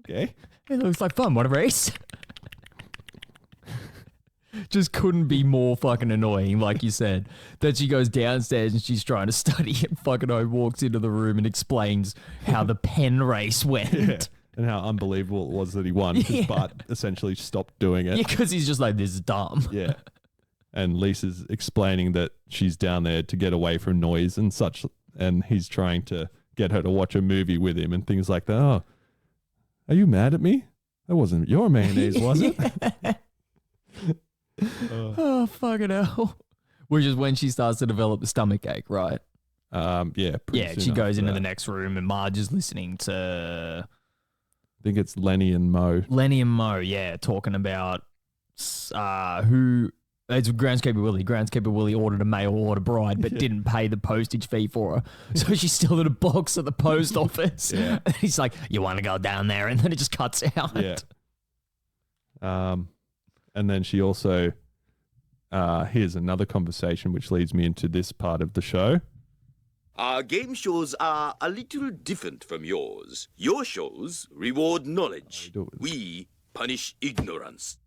Okay. It looks like fun. Want a race? Just couldn't be more fucking annoying, like you said. Then she goes downstairs and she's trying to study and fucking walks into the room and explains how the pen race went. Yeah. And how unbelievable it was that he won because Bart essentially stopped doing it. Yeah, because he's just like, this is dumb. Yeah. And Lisa's explaining that she's down there to get away from noise and such. And he's trying to get her to watch a movie with him and things like that. Oh, are you mad at me? That wasn't your mayonnaise, was it? Oh, fucking hell. Which is when she starts to develop the stomach ache, right? Yeah. Yeah, soon she goes after into that. the next room and Marge is listening to I think it's Lenny and Mo. Lenny and Mo, yeah, talking about who... It's Groundskeeper Willie. Groundskeeper Willie ordered a mail order bride but didn't pay the postage fee for her. So she's still in a box at the post office. Yeah. And he's like, you want to go down there? And then it just cuts out. Yeah. And then she also... here's another conversation which leads me into this part of the show. Our game shows are a little different from yours. Your shows reward knowledge. We punish ignorance.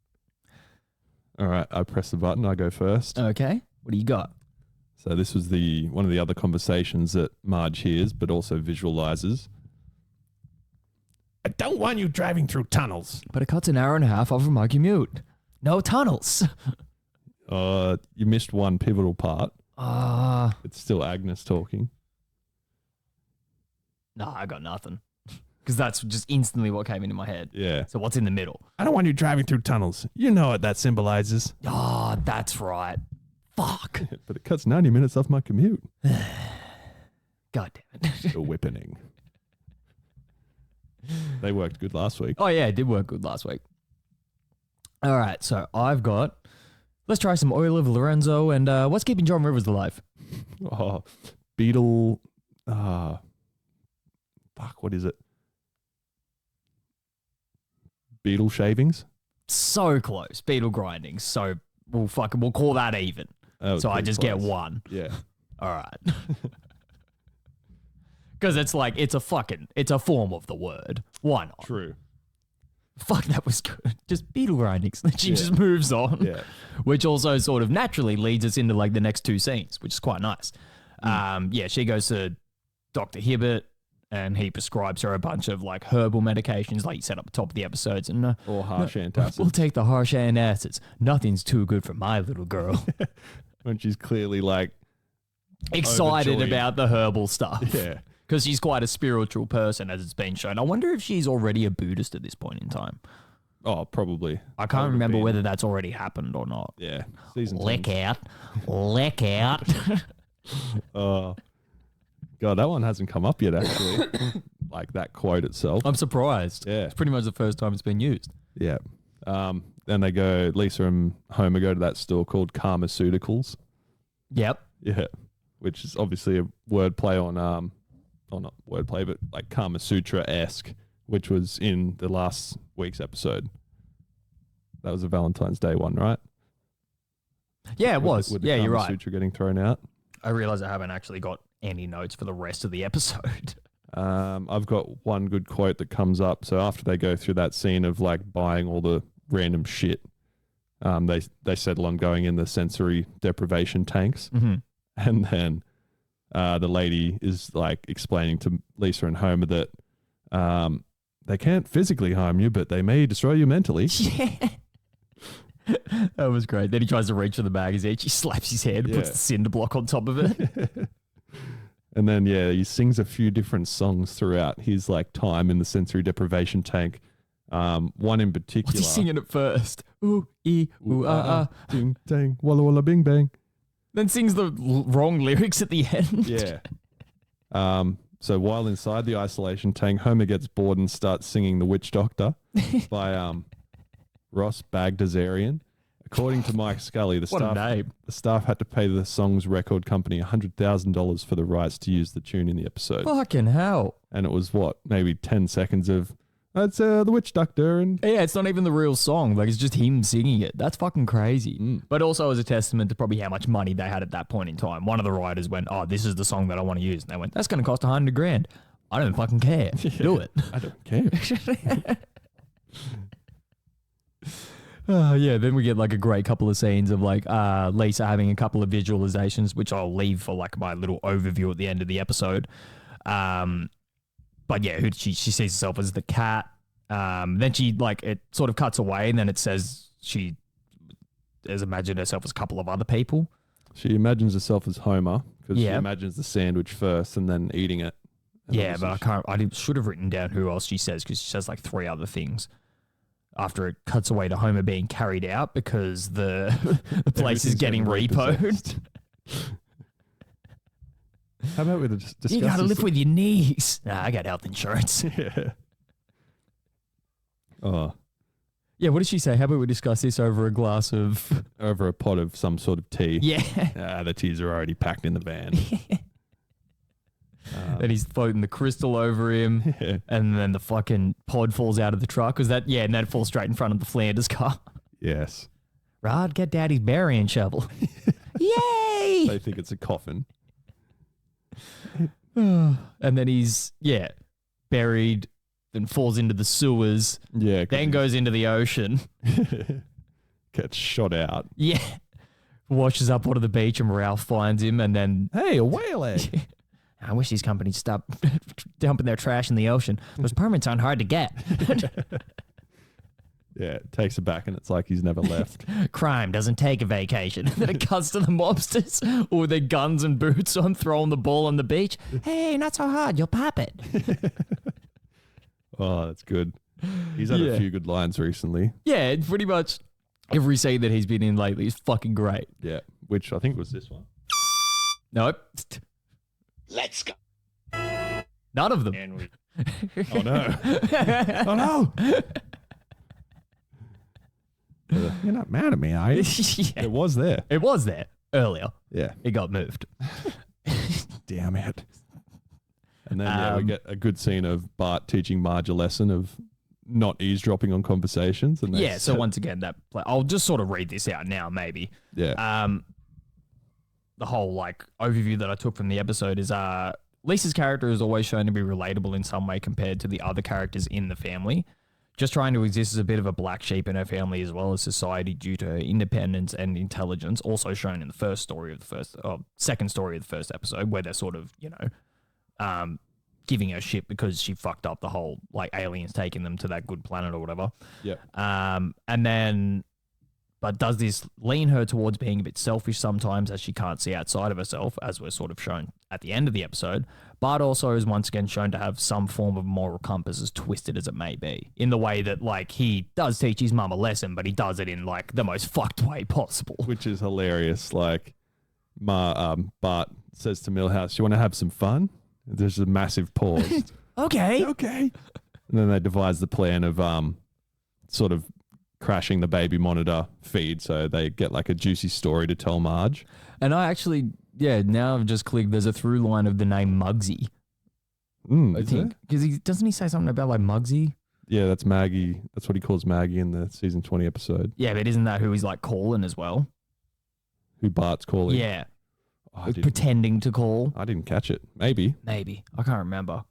All right, I press the button. I go first. Okay. What do you got? So this was one of the other conversations that Marge hears, but also visualizes. I don't want you driving through tunnels. But it cuts an hour and a half off of my commute. No tunnels. You missed one pivotal part. It's still Agnes talking. No, I got nothing. Because that's just instantly what came into my head. Yeah. So what's in the middle? I don't want you driving through tunnels. You know what that symbolizes. Oh, that's right. Fuck. But it cuts 90 minutes off my commute. God damn it. The whipping. They worked good last week. Oh, yeah, it did work good last week. All right, so I've got... Let's try some Oil of Lorenzo and what's keeping John Rivers alive? Oh, Beetle... what is it? Beetle shavings? So close. Beetle grinding. So we'll call that even. So I just get one. Yeah. All right. Because it's like, it's a form of the word. Why not? True. Fuck, that was good. Just beetle grindings. Then she just moves on. Yeah. Which also sort of naturally leads us into like the next two scenes, which is quite nice. Yeah, she goes to Dr. Hibbert and he prescribes her a bunch of like herbal medications like you said up the top of the episodes. And Or harsh antacids. We'll take the harsh antacids. Nothing's too good for my little girl. When she's clearly like... excited overjoyed. about the herbal stuff. Yeah. Because she's quite a spiritual person, as it's been shown. I wonder if she's already a Buddhist at this point in time. Oh, probably. I can't remember whether that's already happened or not. Yeah. Season 10. Lick out. Lick out. Oh. God, that one hasn't come up yet, actually. Like that quote itself. I'm surprised. Yeah. It's pretty much the first time it's been used. Yeah. Then they go, Lisa and Homer go to that store called Karmaceuticals. Yep. Yeah. Which is obviously a wordplay on, or not wordplay, but like Kama Sutra-esque, which was in the last week's episode. That was a Valentine's Day one, right? Yeah, it was. With the Yeah, you're Kama right. Sutra getting thrown out. I realize I haven't actually got any notes for the rest of the episode. I've got one good quote that comes up. So after they go through that scene of like buying all the random shit, they settle on going in the sensory deprivation tanks. Mm-hmm. And then the lady is like explaining to Lisa and Homer that they can't physically harm you, but they may destroy you mentally. Yeah. That was great. Then he tries to reach for the magazine. She slaps his head and puts Yeah. the cinder block on top of it. And then, yeah, he sings a few different songs throughout his like time in the sensory deprivation tank. One in particular. What's he singing at first? Ooh, ooh, ding, dang, walla walla, bing, bang. Then sings the wrong lyrics at the end. Yeah. So while inside the isolation tank, Homer gets bored and starts singing "The Witch Doctor" by Ross Bagdasarian. According to Mike Scully, the staff had to pay the song's record company $100,000 for the rights to use the tune in the episode. Fucking hell. And it was what, maybe 10 seconds of that's the Witch Doctor, and yeah, it's not even the real song. Like, it's just him singing it. That's fucking crazy. But also as a testament to probably how much money they had at that point in time. One of the writers went, "Oh, this is the song that I want to use," and they went, "That's going to cost $100,000. I don't fucking care. Do it." I don't care. Yeah, then we get like a great couple of scenes of like Lisa having a couple of visualizations, which I'll leave for like my little overview at the end of the episode. But yeah, she sees herself as the cat. Then she like, it sort of cuts away and then it says she has imagined herself as a couple of other people. She imagines herself as Homer because she Yeah. imagines the sandwich first and then eating it. And Yeah, but obviously I should have written down who else she says because she says like 3 other things. After it cuts away to Homer being carried out because the place is getting repoed. How about we just discuss You gotta this? live with your knees. Nah, I got health insurance. Yeah. Oh, Yeah, what did she say? How about we discuss this over a glass of... over a pot of some sort of tea. Yeah. The teas are already packed in the van. And he's floating the crystal over him. Yeah. And then the fucking pod falls out of the truck. And that falls straight in front of the Flanders car. Yes. Rod, get Daddy's burying shovel. Yay! They think it's a coffin. And then he's, buried, then falls into the sewers, Yeah. then goes into the ocean. Gets shot out. Yeah. Washes up onto the beach and Ralph finds him and then... Hey, a whale egg. I wish these companies stop dumping their trash in the ocean. Those permits aren't hard to get. Yeah, it takes it back and it's like he's never left. Crime doesn't take a vacation. Then it cuts to the mobsters with their guns and boots on, throwing the ball on the beach. Hey, not so hard. You'll pop it. Oh, that's good. He's had a few good lines recently. Yeah, pretty much every scene that he's been in lately is fucking great. Yeah, which I think was this one. Nope. Let's go. None of them. And we Oh, no. Oh, no. You're not mad at me, are you? Yeah. It was there. It was there earlier. Yeah. It got moved. Damn it. And then we get a good scene of Bart teaching Marge a lesson of not eavesdropping on conversations. And Yeah, so once again, I'll just sort of read this out now, maybe. Yeah. The whole like overview that I took from the episode is Lisa's character is always shown to be relatable in some way compared to the other characters in the family. Just trying to exist as a bit of a black sheep in her family as well as society due to her independence and intelligence, also shown in the second story of the first episode, where they're sort of, giving her shit because she fucked up the whole like aliens taking them to that good planet or whatever. Yep. But does this lean her towards being a bit selfish sometimes as she can't see outside of herself, as we're sort of shown at the end of the episode? Bart also is once again shown to have some form of moral compass, as twisted as it may be, in the way that like he does teach his mum a lesson, but he does it in like the most fucked way possible. Which is hilarious. Like Bart says to Milhouse, "You want to have some fun?" There's a massive pause. Okay. And then they devise the plan of sort of crashing the baby monitor feed so they get like a juicy story to tell Marge. And I actually, now I've just clicked, there's a through line of the name Muggsy. I think. Because doesn't he say something about like Muggsy? Yeah, that's Maggie. That's what he calls Maggie in the season 20 episode. Yeah, but isn't that who he's like calling as well? Who Bart's calling. Yeah. Oh, Pretending to call. I didn't catch it. Maybe. I can't remember.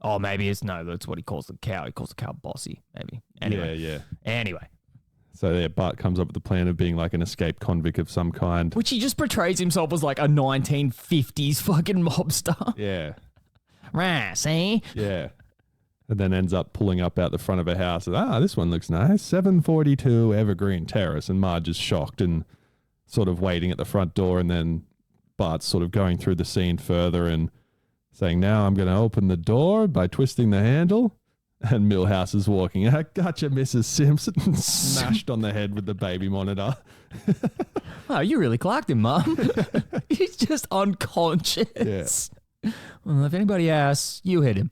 Oh, maybe that's what he calls the cow. He calls the cow Bossy, maybe. Anyway. Yeah. Anyway. So Bart comes up with the plan of being like an escaped convict of some kind. Which he just portrays himself as like a 1950s fucking mobster. Yeah. Right, see? Yeah. And then ends up pulling up out the front of a house. This one looks nice. 742 Evergreen Terrace. And Marge is shocked and sort of waiting at the front door. And then Bart's sort of going through the scene further and saying, now I'm going to open the door by twisting the handle. And Milhouse is walking. I gotcha, Mrs. Simpson. Smashed on the head with the baby monitor. Oh, you really clocked him, Mum. He's just unconscious. Yeah. Well, if anybody asks, you hit him.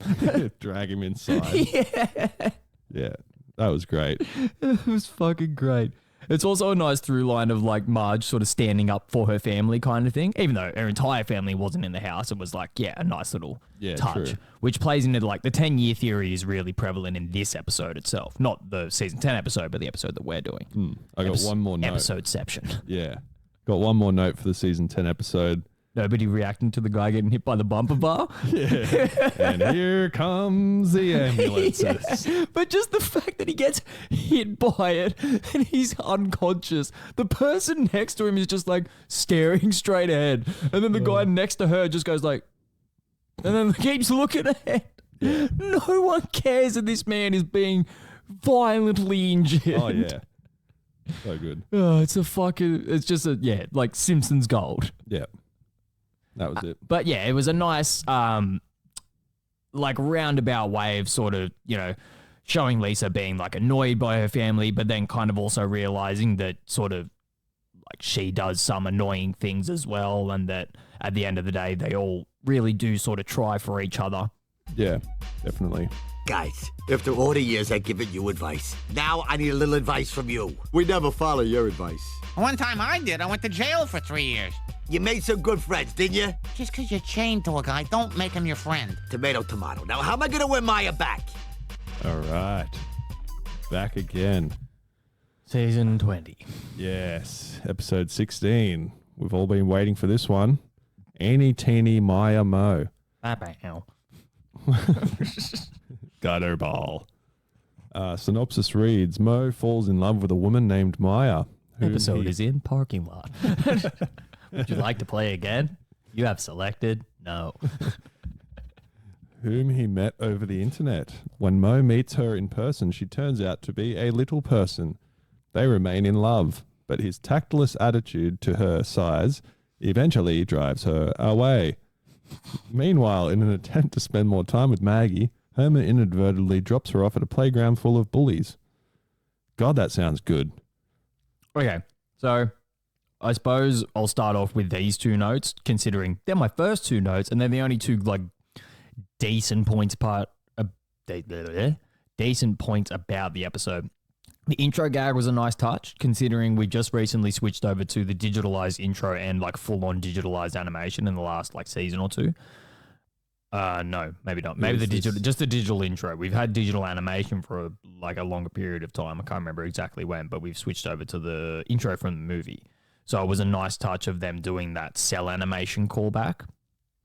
Drag him inside. Yeah. Yeah, that was great. It was fucking great. It's also a nice through line of like Marge sort of standing up for her family kind of thing. Even though her entire family wasn't in the house, it was like, yeah, a nice little touch. True. Which plays into like the 10-year theory is really prevalent in this episode itself. Not the season 10 episode, but the episode that we're doing. I got one more note. Episodeception. Yeah. Got one more note for the season 10 episode. Nobody reacting to the guy getting hit by the bumper bar. Yeah. And here comes the ambulances. Yeah. But just the fact that he gets hit by it and he's unconscious. The person next to him is just like staring straight ahead. And then the guy next to her just goes like, and then keeps looking ahead. Yeah. No one cares that this man is being violently injured. Oh, yeah. So good. Oh, it's just like Simpsons gold. Yeah. That was it. But yeah, it was a nice, like roundabout way of sort of, showing Lisa being like annoyed by her family, but then kind of also realizing that sort of like she does some annoying things as well. And that at the end of the day, they all really do sort of try for each other. Yeah, definitely. Guys, after all the years I've given you advice, now I need a little advice from you. We never follow your advice. One time I did. I went to jail for 3 years. You made some good friends, didn't you? Just because you're chained to a guy, don't make him your friend. Tomato, tomato. Now, how am I going to win Maya back? All right. Back again. Season 20. Yes. Episode 16. We've all been waiting for this one. Any teeny Maya Mo. Bow. Gutter ball. Synopsis reads, Mo falls in love with a woman named Maya. Episode is in parking lot. Would you like to play again? You have selected no. Whom he met over the internet. When Mo meets her in person, she turns out to be a little person. They remain in love, but his tactless attitude to her size eventually drives her away. Meanwhile, in an attempt to spend more time with Maggie, Homer inadvertently drops her off at a playground full of bullies. God, that sounds good. Okay, so I suppose I'll start off with these two notes, considering they're my first two notes, and they're the only two like decent points about the episode. The intro gag was a nice touch, considering we just recently switched over to the digitalized intro and like full-on digitalized animation in the last like season or two. No, maybe not. Maybe just the digital intro. We've had digital animation for a longer period of time. I can't remember exactly when, but we've switched over to the intro from the movie. So it was a nice touch of them doing that cell animation callback.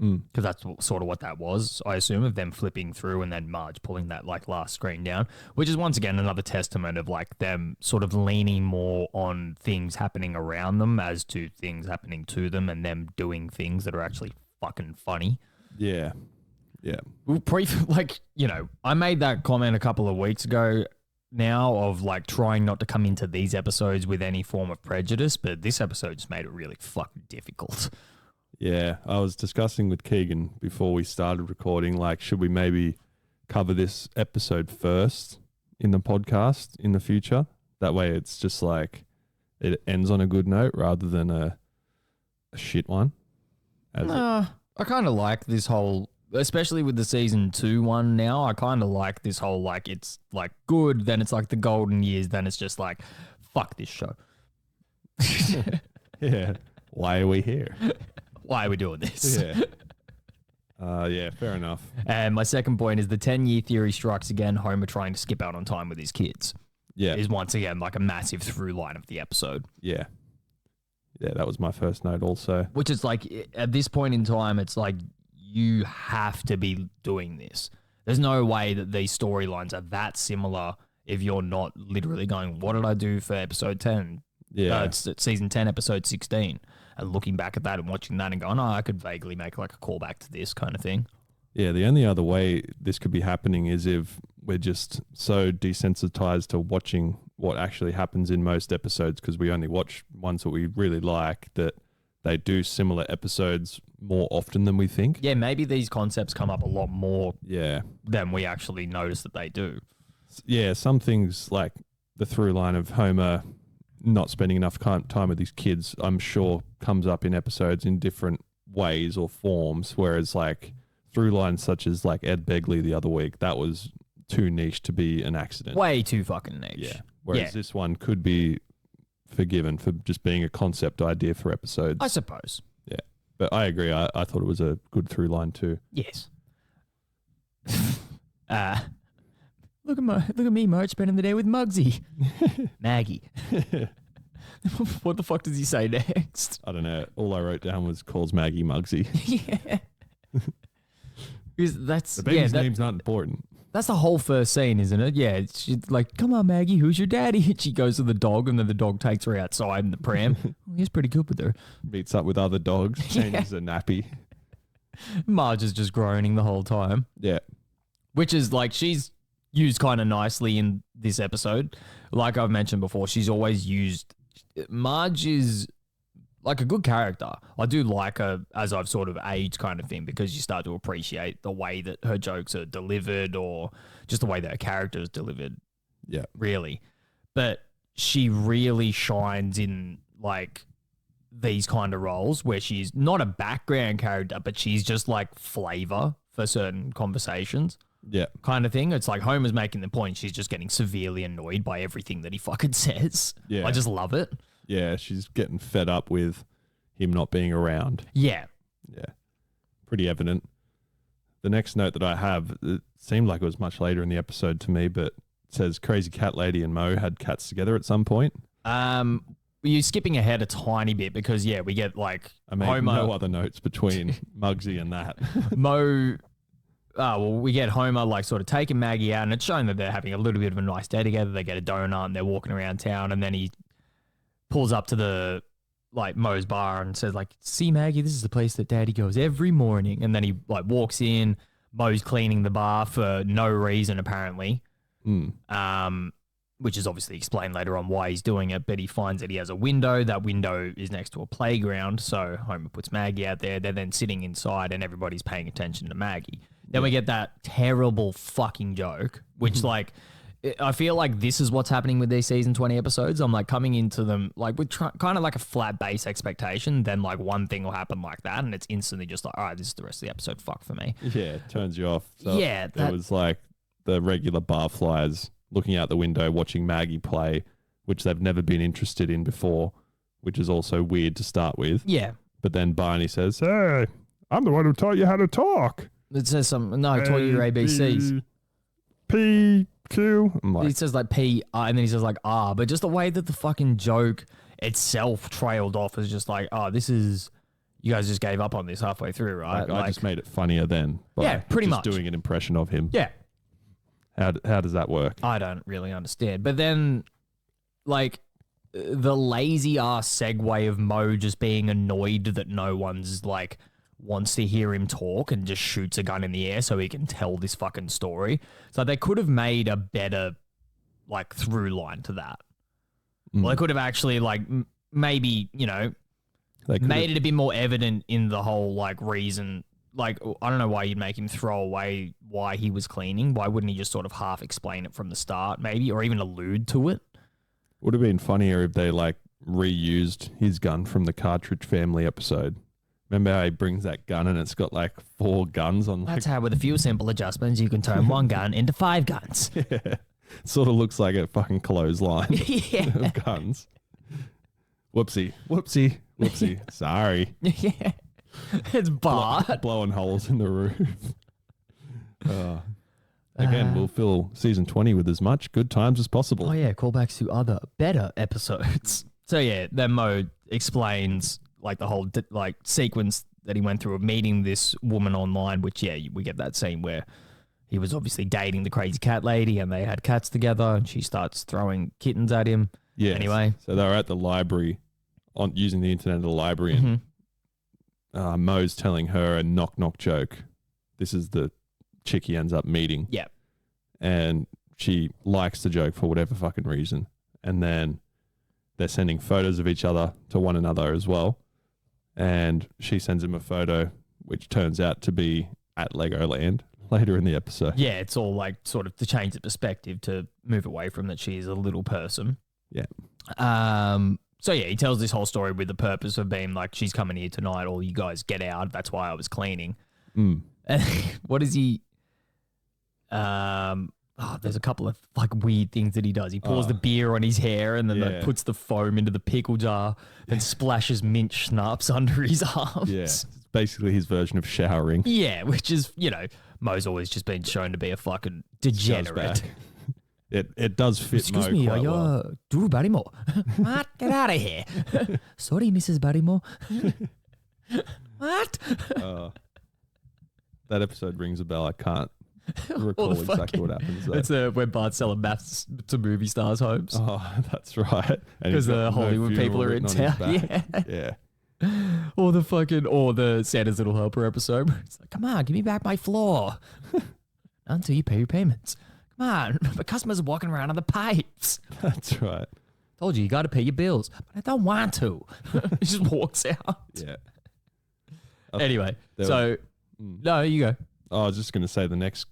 Because that's sort of what that was, I assume, of them flipping through and then Marge pulling that like last screen down, which is once again another testament of like them sort of leaning more on things happening around them as to things happening to them and them doing things that are actually fucking funny. Yeah. Yeah. I made that comment a couple of weeks ago now of like trying not to come into these episodes with any form of prejudice, but this episode just made it really fucking difficult. Yeah, I was discussing with Keegan before we started recording, like, should we maybe cover this episode first in the podcast in the future? That way it's just like it ends on a good note rather than a shit one. I kind of like this whole, especially with the season 2 one now, I kind of like this whole, like, it's like good, then it's like the golden years, then it's just like, fuck this show. Yeah. Why are we here? Why are we doing this? Yeah. Yeah, fair enough. And my second point is the 10-year theory strikes again. Homer trying to skip out on time with his kids. Yeah. Is once again like a massive through line of the episode. Yeah. Yeah, that was my first note also. Which is like, at this point in time, it's like, you have to be doing this. There's no way that these storylines are that similar if you're not literally going, what did I do for episode 10? Yeah. It's season 10, episode 16. And looking back at that and watching that and going, I could vaguely make like a callback to this kind of thing. Yeah, the only other way this could be happening is if we're just so desensitized to watching what actually happens in most episodes because we only watch ones that we really like, that they do similar episodes more often than we think. Yeah, maybe these concepts come up a lot more Yeah. than we actually notice that they do. Yeah, some things like the through line of Homer not spending enough time with his kids, I'm sure comes up in episodes in different ways or forms, whereas like through lines such as like Ed Begley the other week, that was too niche to be an accident. Way too fucking niche. Yeah. Whereas this one could be forgiven for just being a concept idea for episodes. I suppose. Yeah. But I agree. I thought it was a good through line too. Yes. Look at me, Marge, spending the day with Muggsy. Maggie. What the fuck does he say next? I don't know. All I wrote down was calls Maggie Muggsy. Yeah. That's the baby's name's not important. That's the whole first scene, isn't it? Yeah, she's like, "Come on, Maggie, who's your daddy?" And she goes to the dog, and then the dog takes her outside in the pram. He's pretty good with her. Meets up with other dogs, changes a nappy. Marge is just groaning the whole time. Yeah. Which is like, she's used kind of nicely in this episode. Like I've mentioned before, she's always used... Marge is like a good character. I do like her as I've sort of aged kind of thing, because you start to appreciate the way that her jokes are delivered, or just the way that her character is delivered. Yeah. Really. But she really shines in like these kind of roles where she's not a background character, but she's just like flavor for certain conversations. Yeah. Kind of thing. It's like Homer's making the point. She's just getting severely annoyed by everything that he fucking says. Yeah. I just love it. Yeah, she's getting fed up with him not being around. Yeah. Yeah. Pretty evident. The next note that I have, it seemed like it was much later in the episode to me, but it says Crazy Cat Lady and Mo had cats together at some point. You're skipping ahead a tiny bit because, yeah, we get like I made Homer. no other notes between Muggsy and that. We get Homer like sort of taking Maggie out, and it's showing that they're having a little bit of a nice day together. They get a donut and they're walking around town, and then he pulls up to the like Mo's bar and says like, "See, Maggie, this is the place that Daddy goes every morning." And then he like walks in. Mo's cleaning the bar for no reason apparently. Which is obviously explained later on why he's doing it, but he finds that he has a window. That window is next to a playground, so Homer puts Maggie out there. They're then sitting inside, and everybody's paying attention to Maggie. Then we get that terrible fucking joke, which like, I feel like this is what's happening with these season 20 episodes. I'm like coming into them like with kind of like a flat base expectation. Then like one thing will happen like that, and it's instantly just like, all right, this is the rest of the episode. Fuck for me. Yeah, it turns you off. So Yeah, it was like the regular barflies looking out the window, watching Maggie play, which they've never been interested in before, which is also weird to start with. Yeah. But then Barney says, "Hey, I'm the one who taught you how to talk." It says something. No, I taught you your ABCs. P, Q. I'm like, He says like P, and then he says like R, but just the way that the fucking joke itself trailed off is just like, oh, this is, you guys just gave up on this halfway through, right? I just made it funnier then. Yeah, pretty much. Doing an impression of him. Yeah. How does that work? I don't really understand. But then, like, the lazy ass segue of Mo just being annoyed that no one's like wants to hear him talk and just shoots a gun in the air so he can tell this fucking story. So they could have made a better like through line to that. Well, they could have actually like maybe, you know, made it a bit more evident in the whole like reason. Like, I don't know why you'd make him throw away why he was cleaning. Why wouldn't he just sort of half explain it from the start maybe, or even allude to it? Would have been funnier if they like reused his gun from the Cartridge Family episode. Remember how he brings that gun and it's got like 4 guns on? That's how with a few simple adjustments you can turn one gun into 5 guns. Yeah. It sort of looks like a fucking clothesline of guns. Whoopsie. Sorry. Yeah. It's Bart. Blowing holes in the roof. Again, we'll fill season 20 with as much good times as possible. Oh yeah, callbacks to other better episodes. So yeah, then Mo explains like the whole like sequence that he went through of meeting this woman online, which yeah, we get that scene where he was obviously dating the crazy cat lady and they had cats together and she starts throwing kittens at him. Yeah. Anyway. So they were at the library using the internet at the library and Mo's telling her a knock joke. This is the chick he ends up meeting. Yeah. And she likes the joke for whatever fucking reason. And then they're sending photos of each other to one another as well. and she sends him a photo, which turns out to be at Legoland later in the episode. Yeah, it's all like sort of to change the perspective to move away from that she's a little person. Yeah. So yeah, he tells this whole story with the purpose of being like, she's coming here tonight, or you guys get out. That's why I was cleaning. Mm. What is he? There's a couple of like weird things that he does. He pours the beer on his hair and then like, puts the foam into the pickle jar and splashes mint schnapps under his arms. Yeah, it's basically his version of showering. Yeah, which is, you know, Mo's always just been shown to be a fucking degenerate. It does fit. Excuse Mo me, quite are you well. Drew Barrymore? What? Get out of here. Sorry, Mrs. Barrymore. What? That episode rings a bell. I can't recall exactly what happens there. It's when Bart's selling maths to movie stars' homes. Oh, that's right. Because the Hollywood people are in town. Yeah. Or the Santa's Little Helper episode. It's like, come on, give me back my floor. Until you pay your payments. Come on, the customers are walking around on the pipes. That's right. Told you got to pay your bills, but I don't want to. He just walks out. Yeah. Anyway, no, you go. I was just going to say the next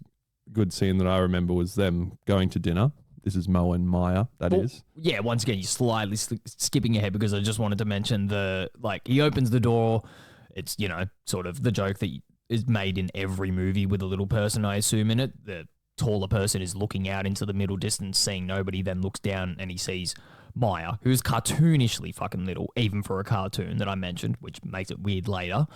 good scene that I remember was them going to dinner. This is Mo and Maya, that is. Yeah, once again, you're slightly skipping ahead because I just wanted to mention he opens the door. It's, you know, sort of the joke that is made in every movie with a little person, I assume, in it. The taller person is looking out into the middle distance, seeing nobody, then looks down and he sees Maya, who's cartoonishly fucking little, even for a cartoon that I mentioned, which makes it weird later.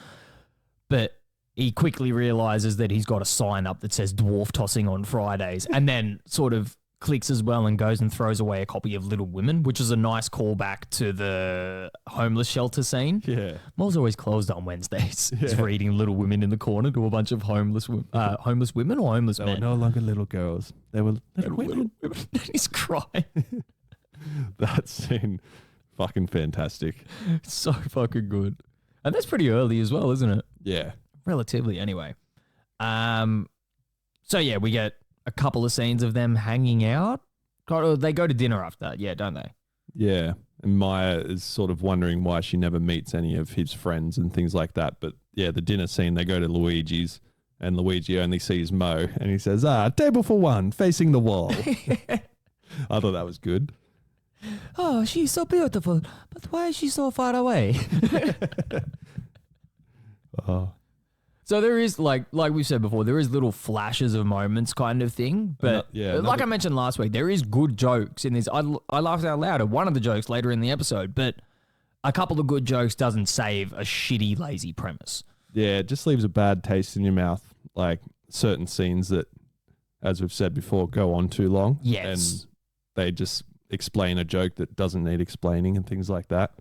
But he quickly realizes that he's got a sign up that says dwarf tossing on Fridays, and then sort of clicks as well and goes and throws away a copy of Little Women, which is a nice callback to the homeless shelter scene. Yeah. Mall's always closed on Wednesdays. Yeah. He's reading Little Women in the corner to a bunch of homeless women or homeless They men. were no longer little girls. They were little women. He's crying. That scene, fucking fantastic. So fucking good. And that's pretty early as well, isn't it? Yeah. Relatively, anyway. So yeah, we get a couple of scenes of them hanging out. They go to dinner after that, yeah, don't they? Yeah. And Maya is sort of wondering why she never meets any of his friends and things like that. But yeah, the dinner scene, they go to Luigi's and Luigi only sees Mo and he says, table for one, facing the wall. I thought that was good. Oh, she's so beautiful, but why is she so far away? So there is, like we said before, there is little flashes of moments kind of thing. But like I mentioned last week, there is good jokes in this. I laughed out loud at one of the jokes later in the episode, but a couple of good jokes doesn't save a shitty, lazy premise. Yeah, it just leaves a bad taste in your mouth. Like certain scenes that, as we've said before, go on too long. Yes. And they just explain a joke that doesn't need explaining and things like that.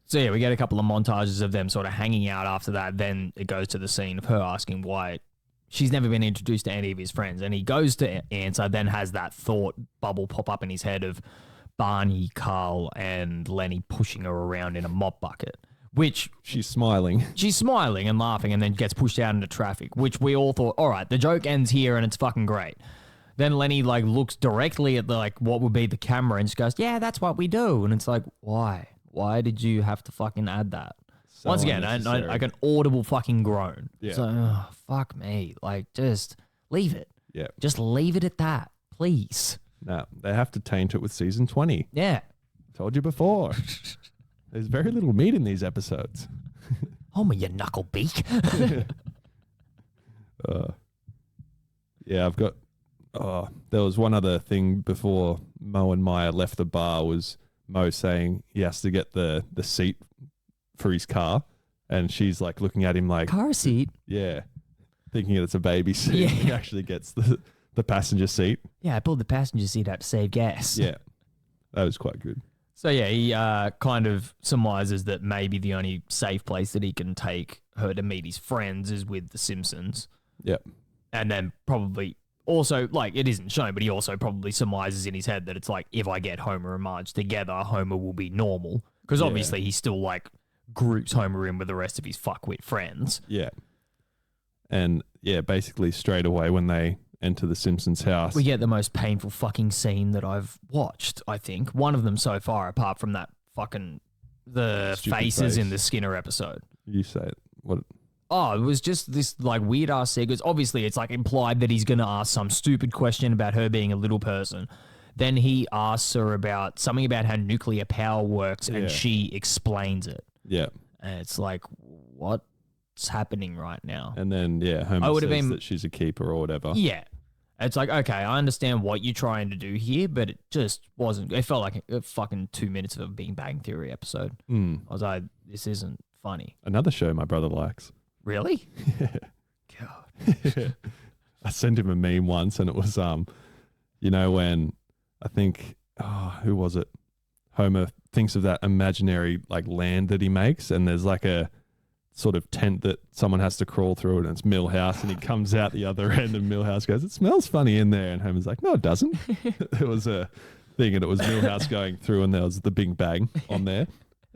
So yeah, we get a couple of montages of them sort of hanging out after that. Then it goes to the scene of her asking why she's never been introduced to any of his friends. And he goes to answer, then has that thought bubble pop up in his head of Barney, Carl, and Lenny pushing her around in a mop bucket. Which she's smiling. She's smiling and laughing and then gets pushed out into traffic, which we all thought, all right, the joke ends here and it's fucking great. Then Lenny looks directly at what would be the camera and just goes, yeah, that's what we do. And it's like, why? Why did you have to fucking add that? So once again, like an audible fucking groan. Yeah. So, fuck me. Just leave it. Yeah. Just leave it at that, please. No, they have to taint it with season 20. Yeah. Told you before. There's very little meat in these episodes. Homer, you knucklebeak. Yeah, I've got... there was one other thing before Mo and Maya left the bar was Mo saying he has to get the seat for his car. And she's looking at him like... Car seat? Yeah. Thinking it's a baby seat. Yeah. He actually gets the passenger seat. Yeah, I pulled the passenger seat out to save gas. Yeah. That was quite good. So yeah, he kind of surmises that maybe the only safe place that he can take her to meet his friends is with the Simpsons. Yep. And then probably also, it isn't shown, but he also probably surmises in his head that it's if I get Homer and Marge together, Homer will be normal. Because obviously he still groups Homer in with the rest of his fuckwit friends. Yeah. And yeah, basically straight away when they enter the Simpsons house, we get the most painful fucking scene that I've watched, I think. One of them so far, apart from that fucking the Stupid faces face. in the Skinner episode. You say it. What? Oh, it was just this like weird ass sequence. Obviously, it's like implied that he's going to ask some stupid question about her being a little person. Then he asks her about something about how nuclear power works, and she explains it. Yeah. And it's like, what's happening right now? And then, Homer says that she's a keeper or whatever. Yeah. It's like, okay, I understand what you're trying to do here, but it just wasn't. It felt like a fucking 2 minutes of a Big Bang Theory episode. I was like, this isn't funny. Another show my brother likes. Really? God. I sent him a meme once, and it was, when I think, who was it? Homer thinks of that imaginary like land that he makes, and there's like a sort of tent that someone has to crawl through, and it's Milhouse, and he comes out the other end, and Milhouse goes, "It smells funny in there," and Homer's like, "No, it doesn't." It was a thing, and it was Milhouse going through, and there was the Big Bang on there,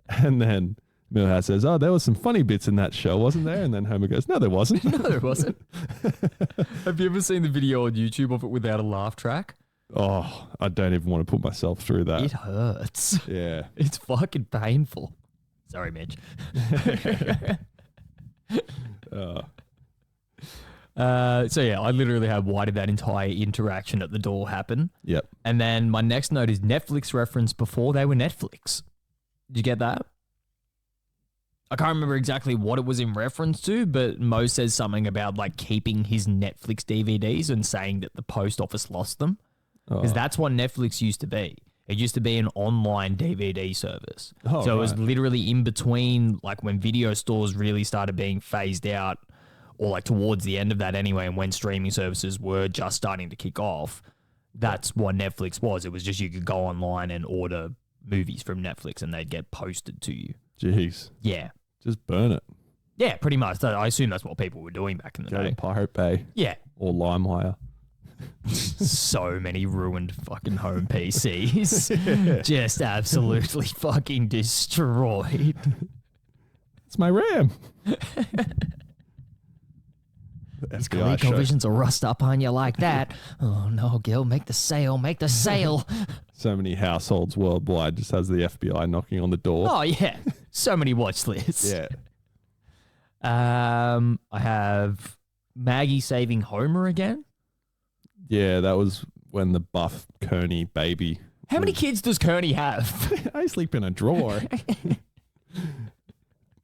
and then Milhouse says, "Oh, there was some funny bits in that show, wasn't there?" And then Homer goes, "No, there wasn't." No, there wasn't. Have you ever seen the video on YouTube of it without a laugh track? Oh, I don't even want to put myself through that. It hurts. Yeah. It's fucking painful. Sorry, Mitch. So yeah, I literally had why did that entire interaction at the door happen? Yep. And then my next note is Netflix reference before they were Netflix. Did you get that? I can't remember exactly what it was in reference to, but Mo says something about like keeping his Netflix DVDs and saying that the post office lost them. Because that's what Netflix used to be. It used to be an online DVD service. So it was literally in between, like when video stores really started being phased out, or like towards the end of that anyway, and when streaming services were just starting to kick off. That's what Netflix was. It was just you could go online and order movies from Netflix and they'd get posted to you. Jeez. Yeah. Just burn it. Yeah, pretty much. I assume that's what people were doing back in the Go day. to Pirate Bay. Yeah. Or LimeWire. So many ruined fucking home PCs. Just absolutely fucking destroyed. It's my RAM. These ColecoVisions will rust up on you like that. Oh no, Gil, make the sale, make the sale. So many households worldwide just has the FBI knocking on the door. Oh yeah, so many watch lists. Yeah. I have Maggie saving Homer again. Yeah, that was when the buff Kearney baby. How many kids does Kearney have? I sleep in a drawer.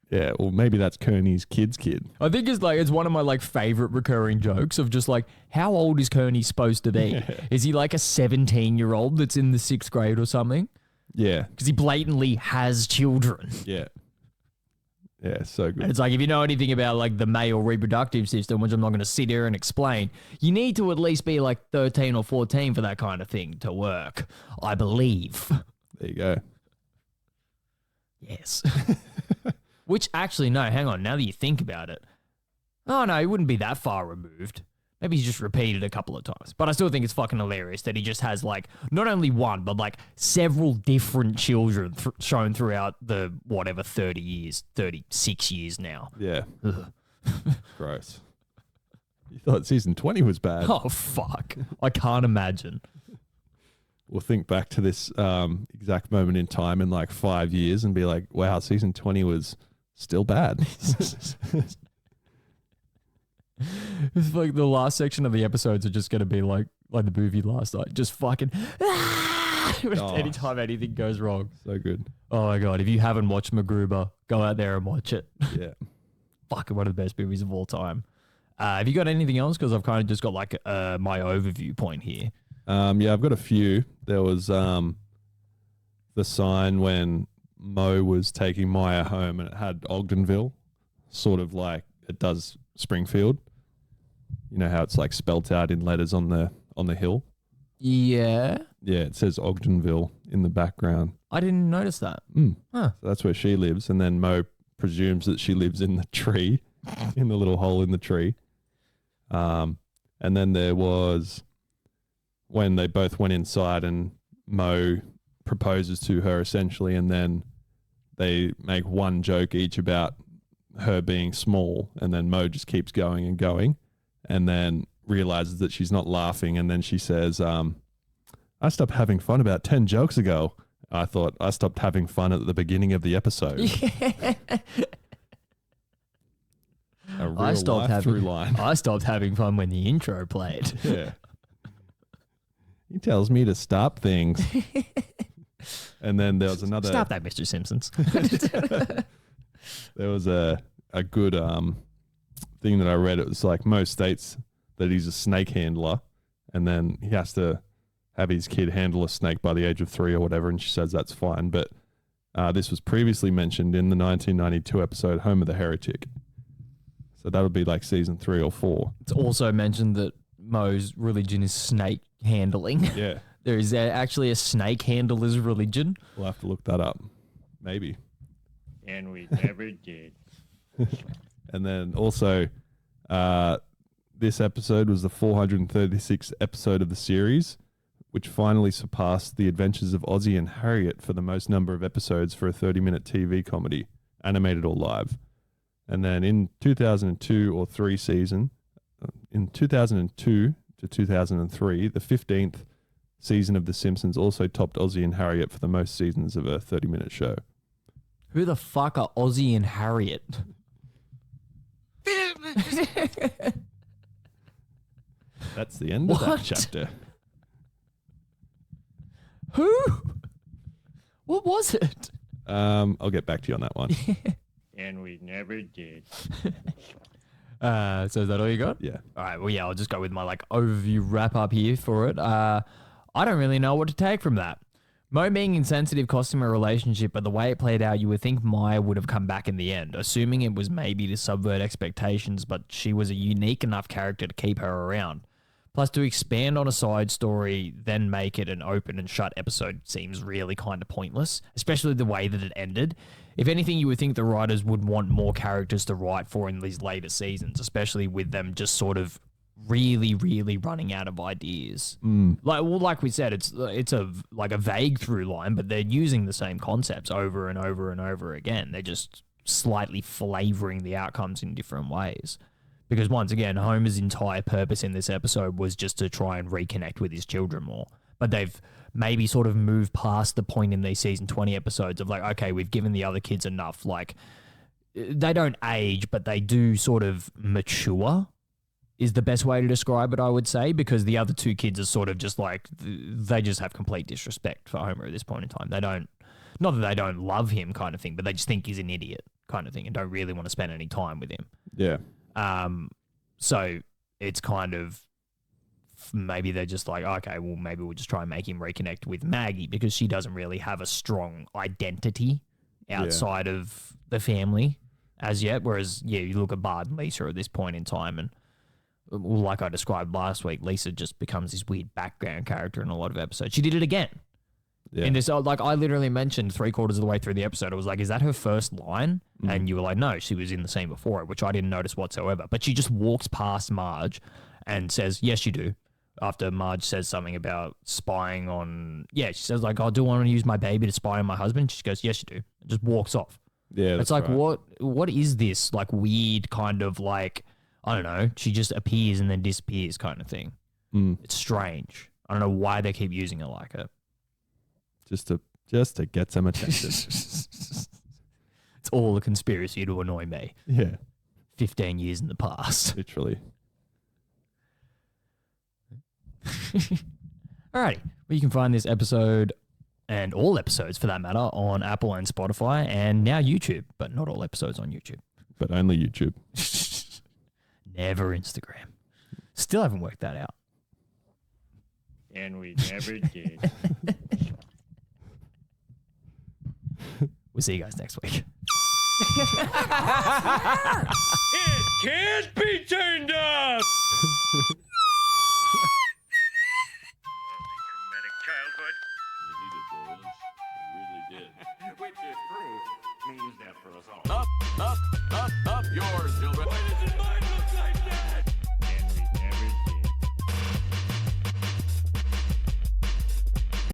Yeah, well, maybe that's Kearney's kid's kid. I think it's one of my like favorite recurring jokes of just like, how old is Kearney supposed to be? Is he like a 17-year-old that's in the 6th grade or something? Yeah. Because he blatantly has children. Yeah. Yeah, so good. And it's like, if you know anything about like the male reproductive system, which I'm not going to sit here and explain, you need to at least be like 13 or 14 for that kind of thing to work, I believe. There you go. Yes. Which actually, no, hang on. Now that you think about it. Oh, no, he wouldn't be that far removed. Maybe he's just repeated a couple of times. But I still think it's fucking hilarious that he just has like, not only one, but like several different children shown throughout the, 30 years, 36 years now. Yeah. Gross. You thought season 20 was bad. Oh, fuck. I can't imagine. We'll think back to this exact moment in time in like 5 years and be like, wow, season 20 was still bad. It's like the last section of the episodes are just going to be like the movie last night. Just fucking anytime anything goes wrong. So good. Oh my God. If you haven't watched MacGruber, go out there and watch it. Yeah. Fucking one of the best movies of all time. Have you got anything else? Because I've kind of just got like my overview point here. Yeah, I've got a few. There was the sign when Mo was taking Maya home and it had Ogdenville, sort of like it does Springfield. You know how it's like spelt out in letters on the hill? Yeah. Yeah, it says Ogdenville in the background. I didn't notice that. Huh. So that's where she lives. And then Mo presumes that she lives in the tree, in the little hole in the tree. And then there was when they both went inside and Mo proposes to her essentially, and then they make one joke each about her being small, and then Mo just keeps going and going, and then realizes that she's not laughing, and then she says, I stopped having fun about 10 jokes ago. I thought I stopped having fun at the beginning of the episode. A real life through line. I stopped having fun when the intro played. Yeah. He tells me to stop things. And then there was another. Stop that, Mr. Simpsons. There was a good thing that I read. It was like most states that he's a snake handler, and then he has to have his kid handle a snake by the age of 3 or whatever, and she says that's fine. But this was previously mentioned in the 1992 episode Homer the Heretic. So that would be like season 3 or 4. It's also mentioned that Mo's religion is snake handling. Yeah. There is actually a snake handler's religion. We'll have to look that up. Maybe. And we never did. And then also, this episode was the 436th episode of the series, which finally surpassed The Adventures of Ozzie and Harriet for the most number of episodes for a 30-minute TV comedy, animated or live. And then in 2002 or 3 season, in 2002 to 2003, the 15th season of The Simpsons also topped Ozzie and Harriet for the most seasons of a 30-minute show. Who the fuck are Ozzie and Harriet? That's the end of that chapter. Who? What was it? I'll get back to you on that one. And we never did. So is that all you got? Yeah. All right. Well, yeah, I'll just go with my overview wrap up here for it. I don't really know what to take from that. Mo being insensitive cost him a relationship, but the way it played out, you would think Maya would have come back in the end, assuming it was maybe to subvert expectations, but she was a unique enough character to keep her around. Plus, to expand on a side story, then make it an open and shut episode seems really kind of pointless, especially the way that it ended. If anything, you would think the writers would want more characters to write for in these later seasons, especially with them just sort of really, really running out of ideas. Like we said, it's a vague through line, but they're using the same concepts over and over and over again. They're just slightly flavoring the outcomes in different ways. Because once again, Homer's entire purpose in this episode was just to try and reconnect with his children more. But they've maybe sort of moved past the point in these season 20 episodes of okay, we've given the other kids enough. They don't age, but they do sort of mature is the best way to describe it, I would say, because the other 2 kids are sort of just they just have complete disrespect for Homer at this point in time. They don't, not that they don't love him kind of thing, but they just think he's an idiot kind of thing and don't really want to spend any time with him. Yeah. So it's kind of, maybe they're just okay, well, maybe we'll just try and make him reconnect with Maggie because she doesn't really have a strong identity outside of the family as yet. Whereas, yeah, you look at Bart and Lisa at this point in time and, like I described last week, Lisa just becomes this weird background character in a lot of episodes. She did it again. Yeah. In this, I literally mentioned 3/4 of the way through the episode, I was like, is that her first line? Mm-hmm. And you were like, no, she was in the scene before it, which I didn't notice whatsoever. But she just walks past Marge and says, yes, you do. After Marge says something about spying on, she says oh, do I want to use my baby to spy on my husband? She goes, yes, you do. And just walks off. Yeah, it's right. What is this weird kind of I don't know, she just appears and then disappears kind of thing. It's strange. I don't know why they keep using it like it. Just to get some attention. It's all a conspiracy to annoy me. Yeah. 15 years in the past. Literally. Alrighty. Well, you can find this episode and all episodes for that matter on Apple and Spotify and now YouTube, but not all episodes on YouTube. But only YouTube. Never Instagram. Still haven't worked that out. And we never did. We'll see you guys next week. It can't be turned off! Traumatic childhood. Which is Proof means death for us all. up yours, children. Why does mine look like that?